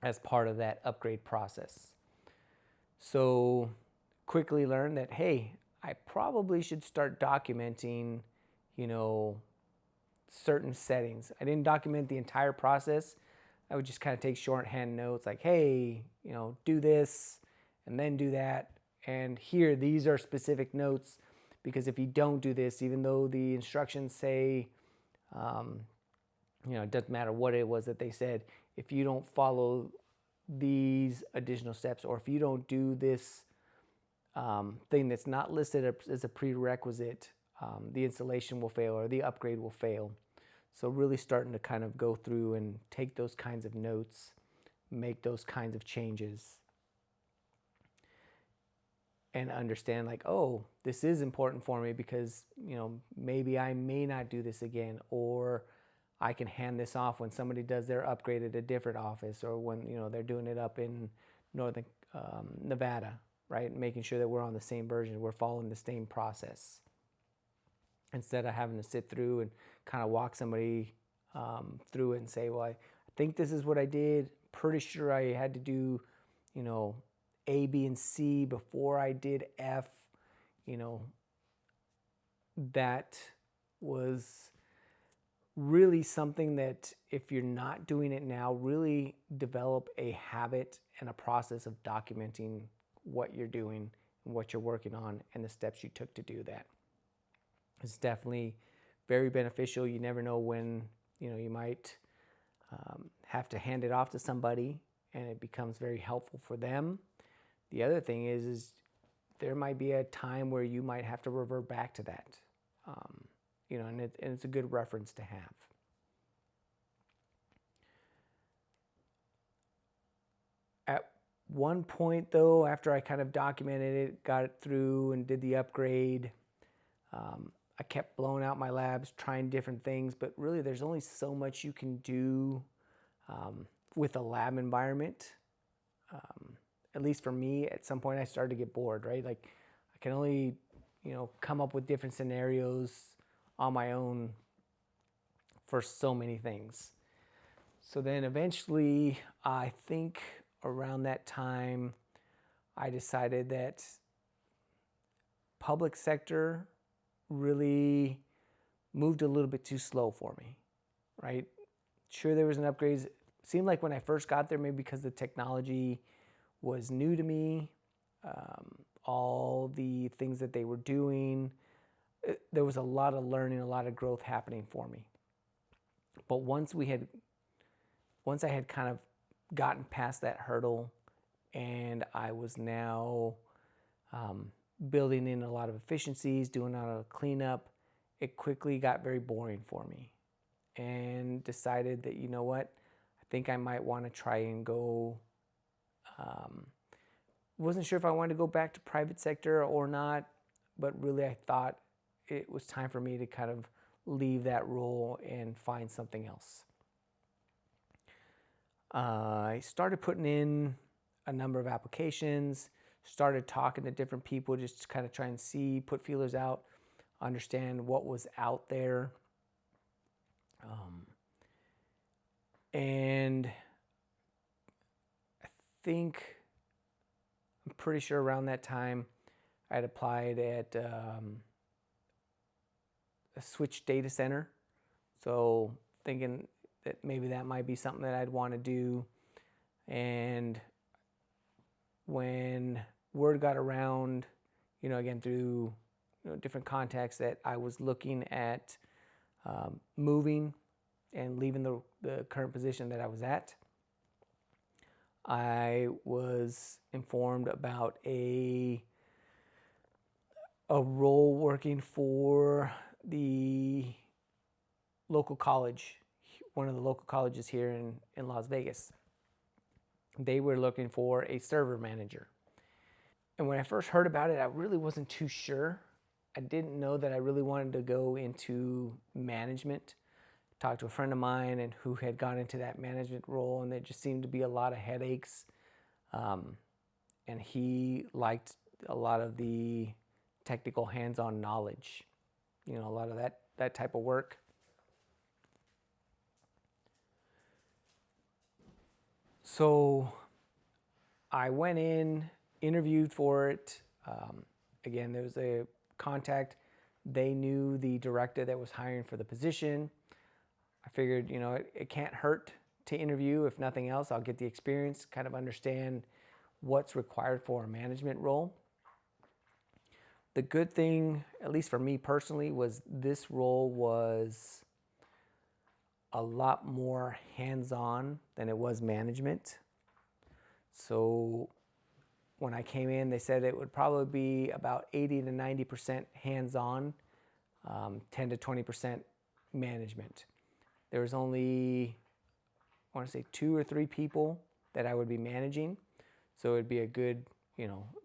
as part of that upgrade process. So quickly learned that, hey, I probably should start documenting, certain settings. I didn't document the entire process. I would just kind of take shorthand notes like, hey, do this and then do that. And here, these are specific notes, because if you don't do this, even though the instructions say, it doesn't matter what it was that they said, if you don't follow these additional steps, or if you don't do this thing that's not listed as a prerequisite, the installation will fail or the upgrade will fail. So really starting to kind of go through and take those kinds of notes, make those kinds of changes, and understand like, oh, this is important for me, because maybe I may not do this again, or I can hand this off when somebody does their upgrade at a different office, or when they're doing it up in northern Nevada, right? Making sure that we're on the same version, we're following the same process, instead of having to sit through and kind of walk somebody through it and say, well, I think this is what I did. Pretty sure I had to do, A, B, and C before I did F. That was really something that, if you're not doing it now, really develop a habit and a process of documenting what you're doing and what you're working on and the steps you took to do that. It's definitely very beneficial. You never know when you might have to hand it off to somebody, and it becomes very helpful for them. The other thing is there might be a time where you might have to revert back to that, and it's a good reference to have. At one point, though, after I kind of documented it, got it through and did the upgrade, I kept blowing out my labs, trying different things, but really there's only so much you can do with a lab environment. At least for me, at some point I started to get bored, right? Like, I can only, come up with different scenarios on my own for so many things. So then eventually, I think around that time, I decided that public sector really moved a little bit too slow for me, right? Sure, there was an upgrade. It seemed like when I first got there, maybe because the technology was new to me, all the things that they were doing, there was a lot of learning, a lot of growth happening for me. But once I had kind of gotten past that hurdle, and I was now building in a lot of efficiencies, doing a lot of cleanup, it quickly got very boring for me, and decided that, you know what, I think I might want to try and go. Wasn't sure if I wanted to go back to private sector or not, but really I thought it was time for me to kind of leave that role and find something else. I started putting in a number of applications, started talking to different people just to kind of try and see, put feelers out, understand what was out there. And I think, I'm pretty sure around that time I had applied at a switch data center. So thinking that maybe that might be something that I'd want to do. And when word got around, again through different contacts, that I was looking at moving and leaving the current position that I was at, I was informed about a role working for the local college, one of the local colleges here in Las Vegas. They were looking for a server manager. And when I first heard about it, I really wasn't too sure. I didn't know that I really wanted to go into management. Talked to a friend of mine and who had gone into that management role, and there just seemed to be a lot of headaches. And he liked a lot of the technical hands-on knowledge, a lot of that type of work. So I went in, interviewed for it. Again, there was a contact. They knew the director that was hiring for the position. I figured, it can't hurt to interview. If nothing else, I'll get the experience, kind of understand what's required for a management role. The good thing, at least for me personally, was this role was a lot more hands-on than it was management. So when I came in, they said it would probably be about 80 to 90% hands-on, 10 to 20% management. There was only, I want to say 2 or 3 people that I would be managing. So it'd be a good,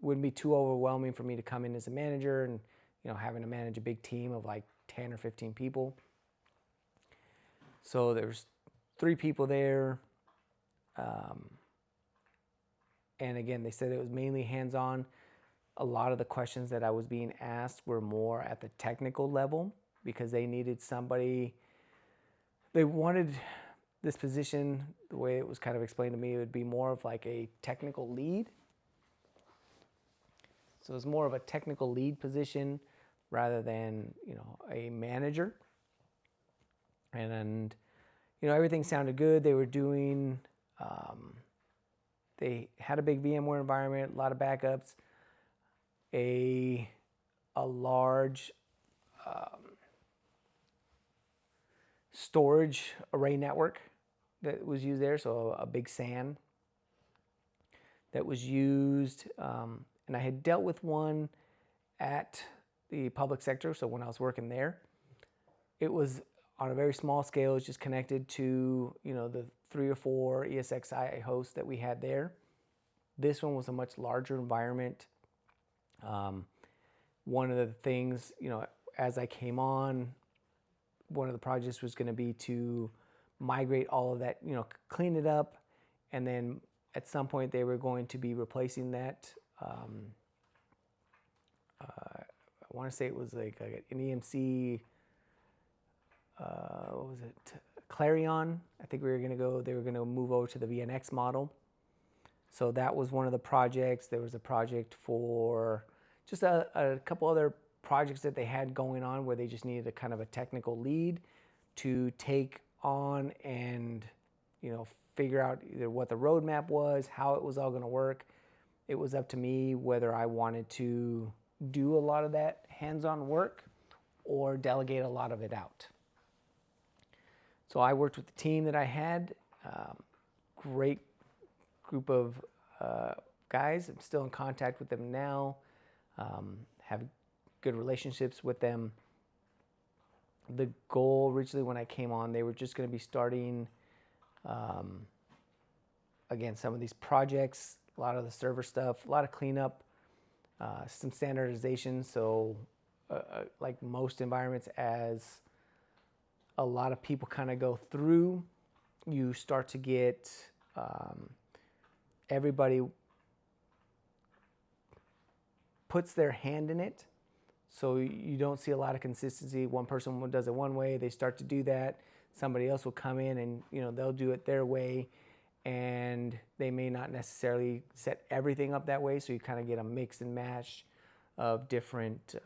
wouldn't be too overwhelming for me to come in as a manager and, having to manage a big team of like 10 or 15 people. So there's 3 people there. And again, they said it was mainly hands-on. A lot of the questions that I was being asked were more at the technical level because they needed somebody. They wanted this position, the way it was kind of explained to me, it would be more of like a technical lead. So it was more of a technical lead position rather than, a manager. And everything sounded good. They were doing, they had a big VMware environment, a lot of backups, a large storage array network that was used there, so a big SAN that was used. And I had dealt with one at the public sector, so when I was working there, it was on a very small scale. It was just connected to, the 3 or 4 ESXi hosts that we had there. This one was a much larger environment. One of the things, as I came on, one of the projects was going to be to migrate all of that, clean it up, and then at some point they were going to be replacing that. I want to say it was like an EMC. What was it? Clarion. I think they were going to move over to the VNX model. So that was one of the projects. There was a project for just a couple other projects that they had going on where they just needed a kind of a technical lead to take on and, figure out either what the roadmap was, how it was all going to work. It was up to me whether I wanted to do a lot of that hands-on work or delegate a lot of it out. So I worked with the team that I had, great group of guys. I'm still in contact with them now. have good relationships with them. The goal originally when I came on, they were just going to be starting, again, some of these projects, a lot of the server stuff, a lot of cleanup, some standardization. So like most environments, as a lot of people kind of go through, you start to get everybody puts their hand in it. So you don't see a lot of consistency. One person does it one way, they start to do that. Somebody else will come in and they'll do it their way, and they may not necessarily set everything up that way. So you kind of get a mix and match of different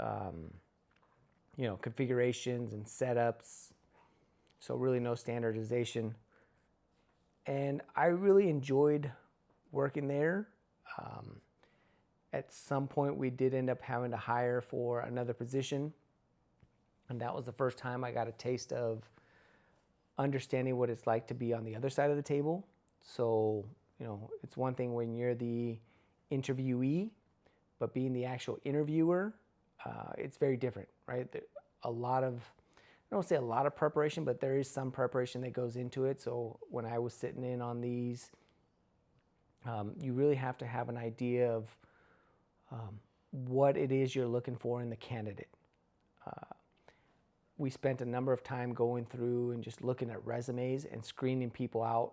configurations and setups. So really no standardization. And I really enjoyed working there. At some point, we did end up having to hire for another position. And that was the first time I got a taste of understanding what it's like to be on the other side of the table. So, it's one thing when you're the interviewee, but being the actual interviewer, it's very different, right? I don't say a lot of preparation, but there is some preparation that goes into it. So when I was sitting in on these, you really have to have an idea of what it is you're looking for in the candidate. We spent a number of time going through and just looking at resumes and screening people out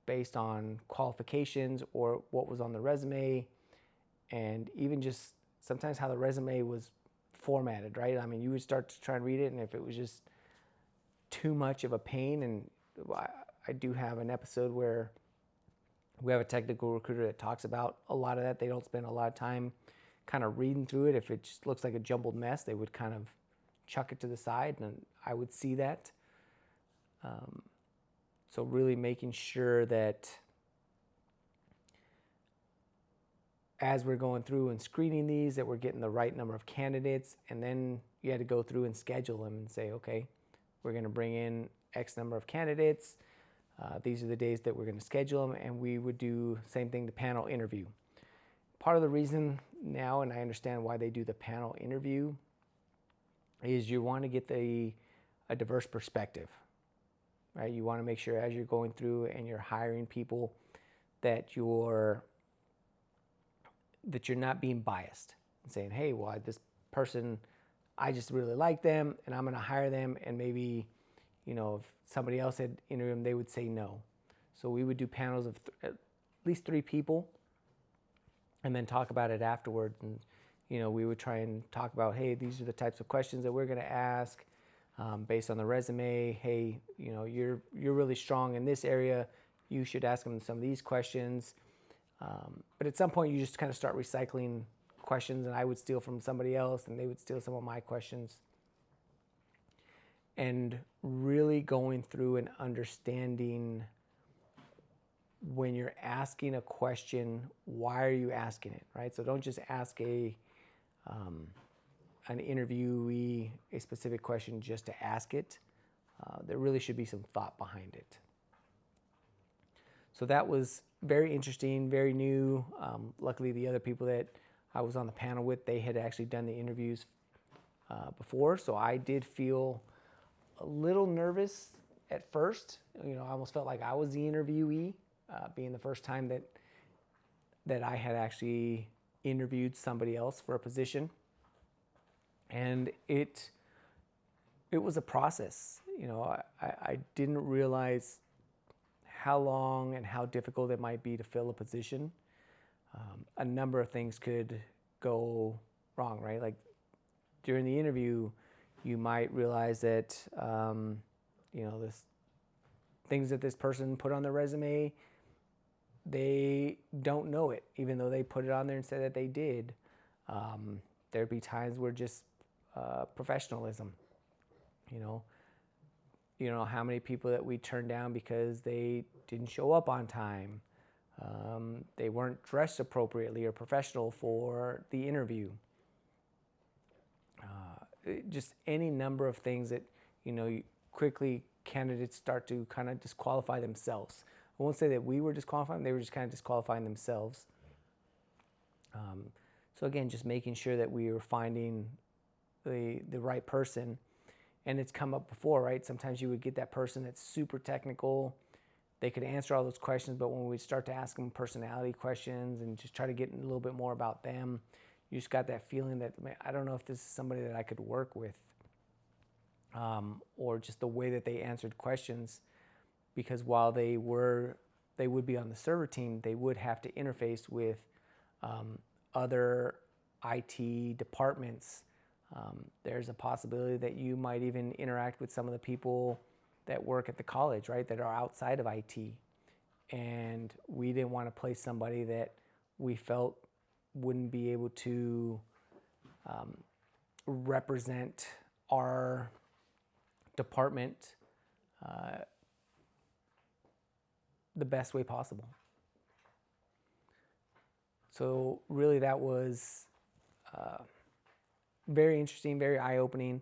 based on qualifications or what was on the resume, and even just sometimes how the resume was formatted, right? I mean, you would start to try and read it, and if it was just too much of a pain, and I do have an episode where we have a technical recruiter that talks about a lot of that. They don't spend a lot of time kind of reading through it. If it just looks like a jumbled mess, they would kind of chuck it to the side, and I would see that. So really making sure that as we're going through and screening these, that we're getting the right number of candidates, and then you had to go through and schedule them and say, okay, we're going to bring in X number of candidates. These are the days that we're going to schedule them, and we would do same thing, the panel interview. Part of the reason now, and I understand why they do the panel interview, is you want to get a diverse perspective, right? You want to make sure as you're going through and you're hiring people that you're not being biased and saying, hey, well, this person, I just really like them and I'm going to hire them, and maybe, if somebody else had interviewed them, they would say no. So we would do panels of at least 3 people and then talk about it afterwards. And, we would try and talk about, hey, these are the types of questions that we're going to ask based on the resume. Hey, you're really strong in this area. You should ask them some of these questions. But at some point, you just kind of start recycling questions, and I would steal from somebody else, and they would steal some of my questions. And really going through and understanding when you're asking a question, why are you asking it, right? So don't just ask an interviewee a specific question just to ask it. There really should be some thought behind it. So that was very interesting, very new. Luckily, the other people that I was on the panel with, they had actually done the interviews before, so I did feel a little nervous at first. I almost felt like I was the interviewee, being the first time that I had actually interviewed somebody else for a position. And it was a process. I didn't realize how long and how difficult it might be to fill a position. A number of things could go wrong, right? Like during the interview, you might realize that, this things that this person put on their resume, they don't know it, even though they put it on there and said that they did. There'd be times where just professionalism, how many people that we turned down because they didn't show up on time. They weren't dressed appropriately or professional for the interview. Just any number of things that, quickly candidates start to kind of disqualify themselves. I won't say that we were disqualifying, they were just kind of disqualifying themselves. So again, just making sure that we were finding the right person. And it's come up before, right? Sometimes you would get that person that's super technical. They could answer all those questions, but when we start to ask them personality questions and just try to get a little bit more about them, you just got that feeling that, man, I don't know if this is somebody that I could work with, or just the way that they answered questions. Because while they would be on the server team, they would have to interface with other IT departments. There's a possibility that you might even interact with some of the people that work at the college, right, that are outside of IT. And we didn't want to place somebody that we felt wouldn't be able to represent our department the best way possible. So really that was very interesting, very eye-opening.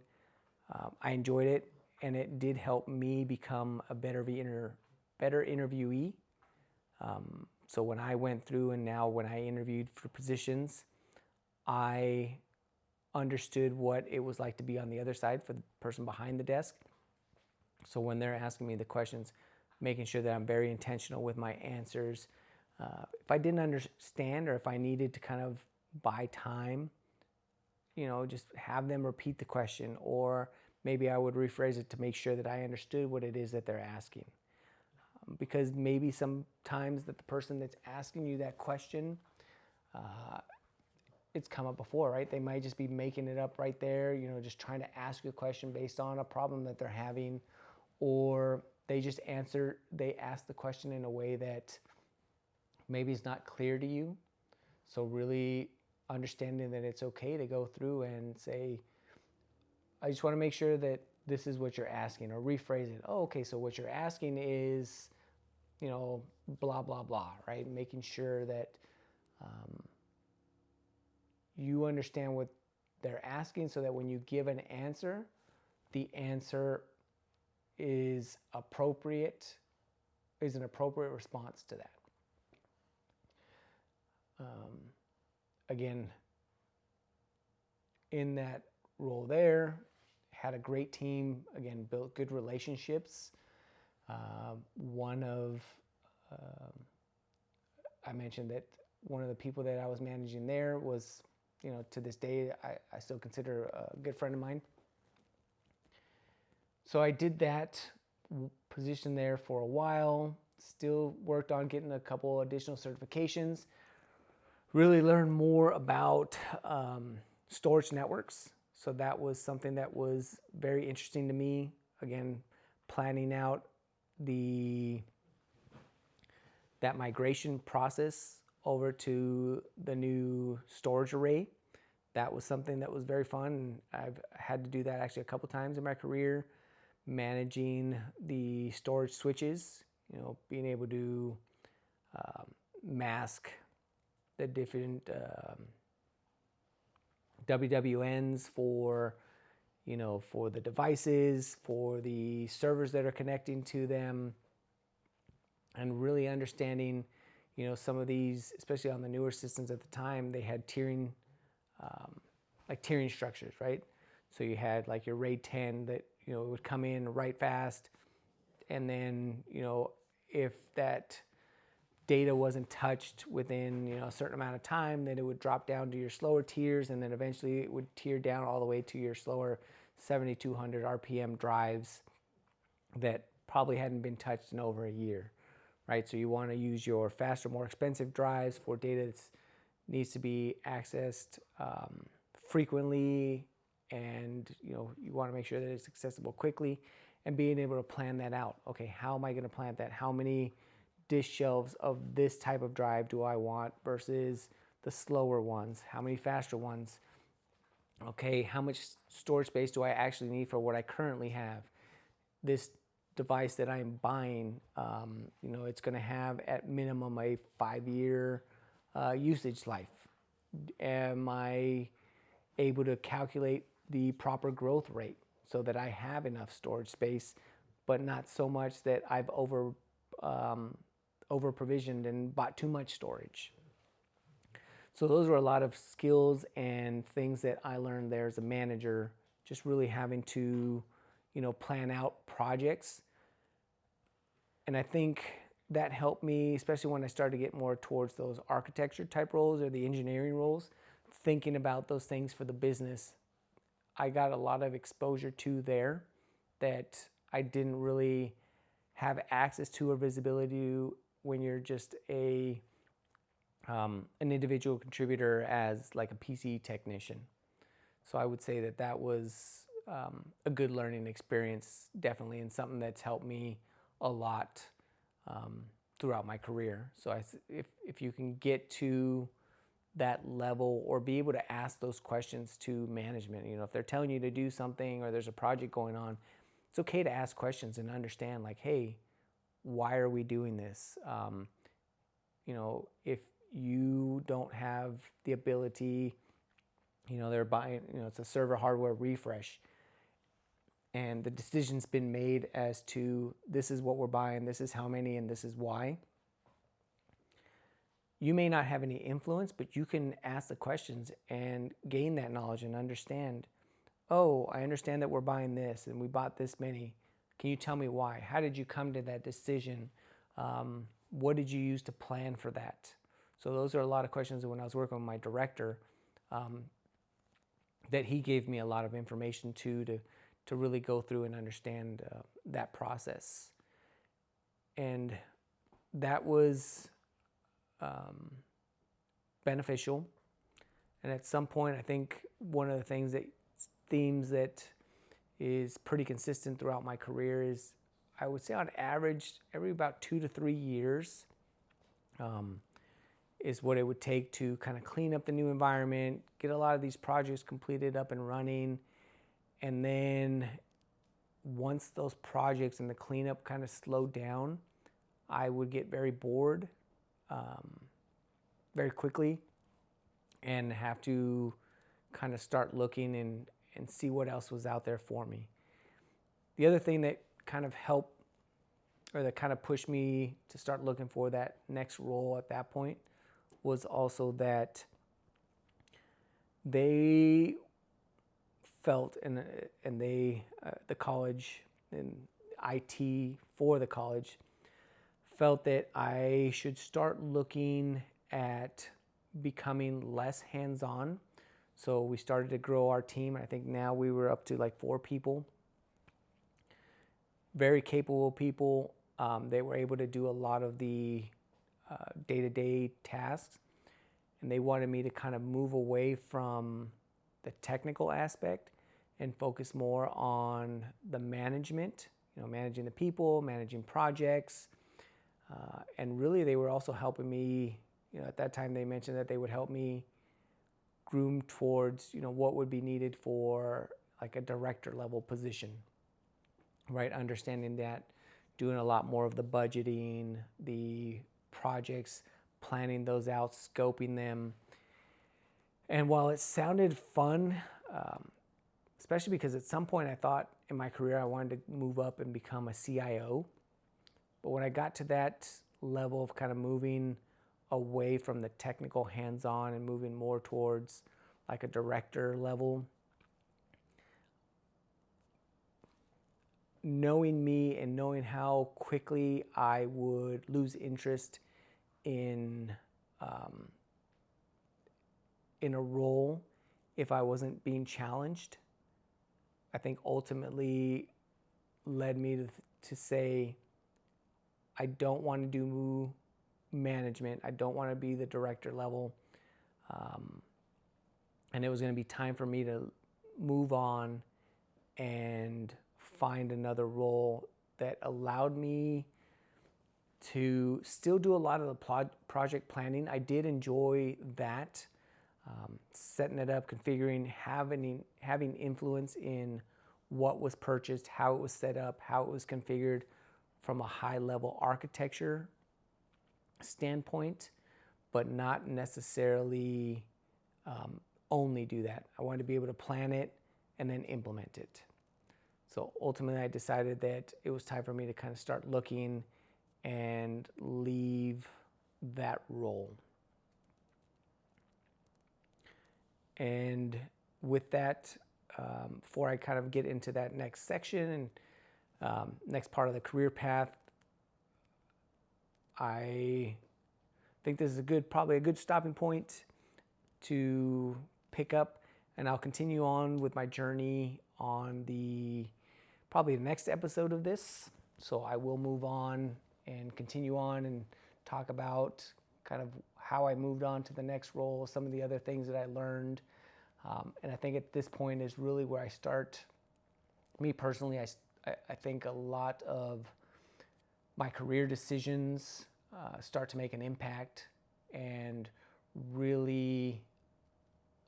I enjoyed it, and it did help me become a better interviewee. So when I went through, and now when I interviewed for positions, I understood what it was like to be on the other side for the person behind the desk. So when they're asking me the questions, making sure that I'm very intentional with my answers. If I didn't understand, or if I needed to kind of buy time, just have them repeat the question, or maybe I would rephrase it to make sure that I understood what it is that they're asking. Because maybe sometimes that the person that's asking you that question, it's come up before, right? They might just be making it up right there, just trying to ask you a question based on a problem that they're having, or they ask the question in a way that maybe is not clear to you. So really understanding that it's okay to go through and say, I just want to make sure that this is what you're asking, or rephrase it. Oh, okay, so what you're asking is, blah, blah, blah, right? Making sure that you understand what they're asking, so that when you give an answer, the answer is an appropriate response to that. Again, in that role there, had a great team, again, built good relationships. I mentioned that one of the people that I was managing there was, to this day, I still consider a good friend of mine. So I did that position there for a while, still worked on getting a couple additional certifications, really learned more about storage networks. So that was something that was very interesting to me. Again, planning out that migration process over to the new storage array. That was something that was very fun. I've had to do that actually a couple times in my career, managing the storage switches, being able to mask the different WWNs for the devices, for the servers that are connecting to them, and really understanding, some of these, especially on the newer systems at the time, they had tiering, like tiering structures, right? So you had like your RAID 10 that, it would come in right fast, and then, if that data wasn't touched within a certain amount of time, then it would drop down to your slower tiers, and then eventually it would tier down all the way to your slower 7200 RPM drives that probably hadn't been touched in over a year, right? So you want to use your faster, more expensive drives for data that needs to be accessed frequently, and you want to make sure that it's accessible quickly, and being able to plan that out. Okay, how am I going to plan that? How many disk shelves of this type of drive do I want versus the slower ones? How many faster ones? Okay, how much storage space do I actually need for what I currently have? This device that I'm buying, it's going to have at minimum a 5-year usage life. Am I able to calculate the proper growth rate so that I have enough storage space, but not so much that I've over provisioned and bought too much storage? So those were a lot of skills and things that I learned there as a manager, just really having to, plan out projects. And I think that helped me, especially when I started to get more towards those architecture type roles or the engineering roles, thinking about those things for the business. I got a lot of exposure to there that I didn't really have access to or visibility to when you're just an individual contributor as like a PC technician. So I would say that was a good learning experience, definitely, and something that's helped me a lot throughout my career. So if you can get to that level or be able to ask those questions to management, if they're telling you to do something or there's a project going on, it's okay to ask questions and understand, like, hey, why are we doing this? If you don't have the ability, they're buying, it's a server hardware refresh, and the decision's been made as to this is what we're buying, this is how many, and this is why. You may not have any influence, but you can ask the questions and gain that knowledge and understand, oh, I understand that we're buying this and we bought this many. Can you tell me why? How did you come to that decision? What did you use to plan for that? So those are a lot of questions that when I was working with my director, that he gave me a lot of information to really go through and understand that process. And that was beneficial. And at some point, I think one of the themes that is pretty consistent throughout my career is, I would say on average, every about 2 to 3 years is what it would take to kind of clean up the new environment, get a lot of these projects completed, up and running. And then once those projects and the cleanup kind of slowed down, I would get very bored very quickly and have to kind of start looking and see what else was out there for me. The other thing that kind of helped, or that kind of pushed me to start looking for that next role at that point, was also that they felt, and they, the college and IT for the college, felt that I should start looking at becoming less hands-on. So we started to grow our team. I think now we were up to like 4 people. Very capable people. They were able to do a lot of the day-to-day tasks. And they wanted me to kind of move away from the technical aspect and focus more on the management, managing the people, managing projects. And really they were also helping me, at that time they mentioned that they would help me groom towards, what would be needed for like a director level position, right? Understanding that, doing a lot more of the budgeting, the projects, planning those out, scoping them. And while it sounded fun, especially because at some point I thought in my career I wanted to move up and become a CIO. But when I got to that level of kind of moving away from the technical hands-on and moving more towards like a director level, knowing me and knowing how quickly I would lose interest in a role if I wasn't being challenged, I think ultimately led me to say, I don't want to do management. I don't want to be the director level. And it was going to be time for me to move on and find another role that allowed me to still do a lot of the project planning. I did enjoy that, setting it up, configuring, having influence in what was purchased, how it was set up, how it was configured from a high-level architecture standpoint, but not necessarily only do that. I wanted to be able to plan it and then implement it. So ultimately I decided that it was time for me to kind of start looking and leave that role. And with that, before I kind of get into that next section and next part of the career path, I think this is probably a good stopping point to pick up, and I'll continue on with my journey on probably the next episode of this. So I will move on and continue on and talk about kind of how I moved on to the next role, some of the other things that I learned. And I think at this point is really where I start. Me personally, I think a lot of my career decisions start to make an impact and really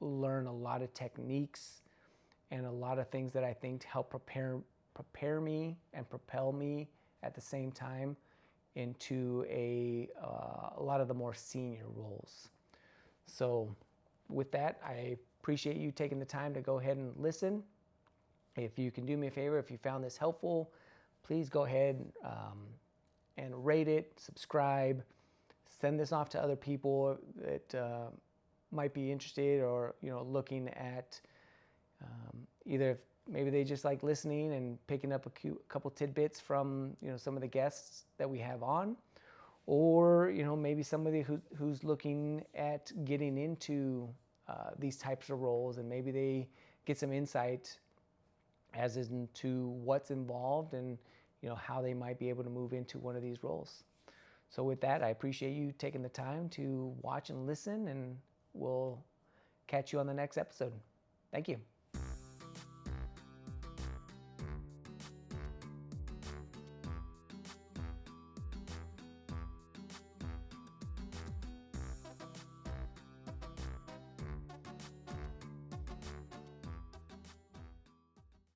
learn a lot of techniques and a lot of things that I think help prepare me and propel me at the same time into a lot of the more senior roles. So with that, I appreciate you taking the time to go ahead and listen. If you can do me a favor, if you found this helpful, please go ahead and rate it, subscribe, send this off to other people that might be interested or looking at either maybe they just like listening and picking up a couple tidbits from some of the guests that we have on, or maybe somebody who's looking at getting into these types of roles, and maybe they get some insight as into what's involved and how they might be able to move into one of these roles. So with that, I appreciate you taking the time to watch and listen, and we'll catch you on the next episode. Thank you.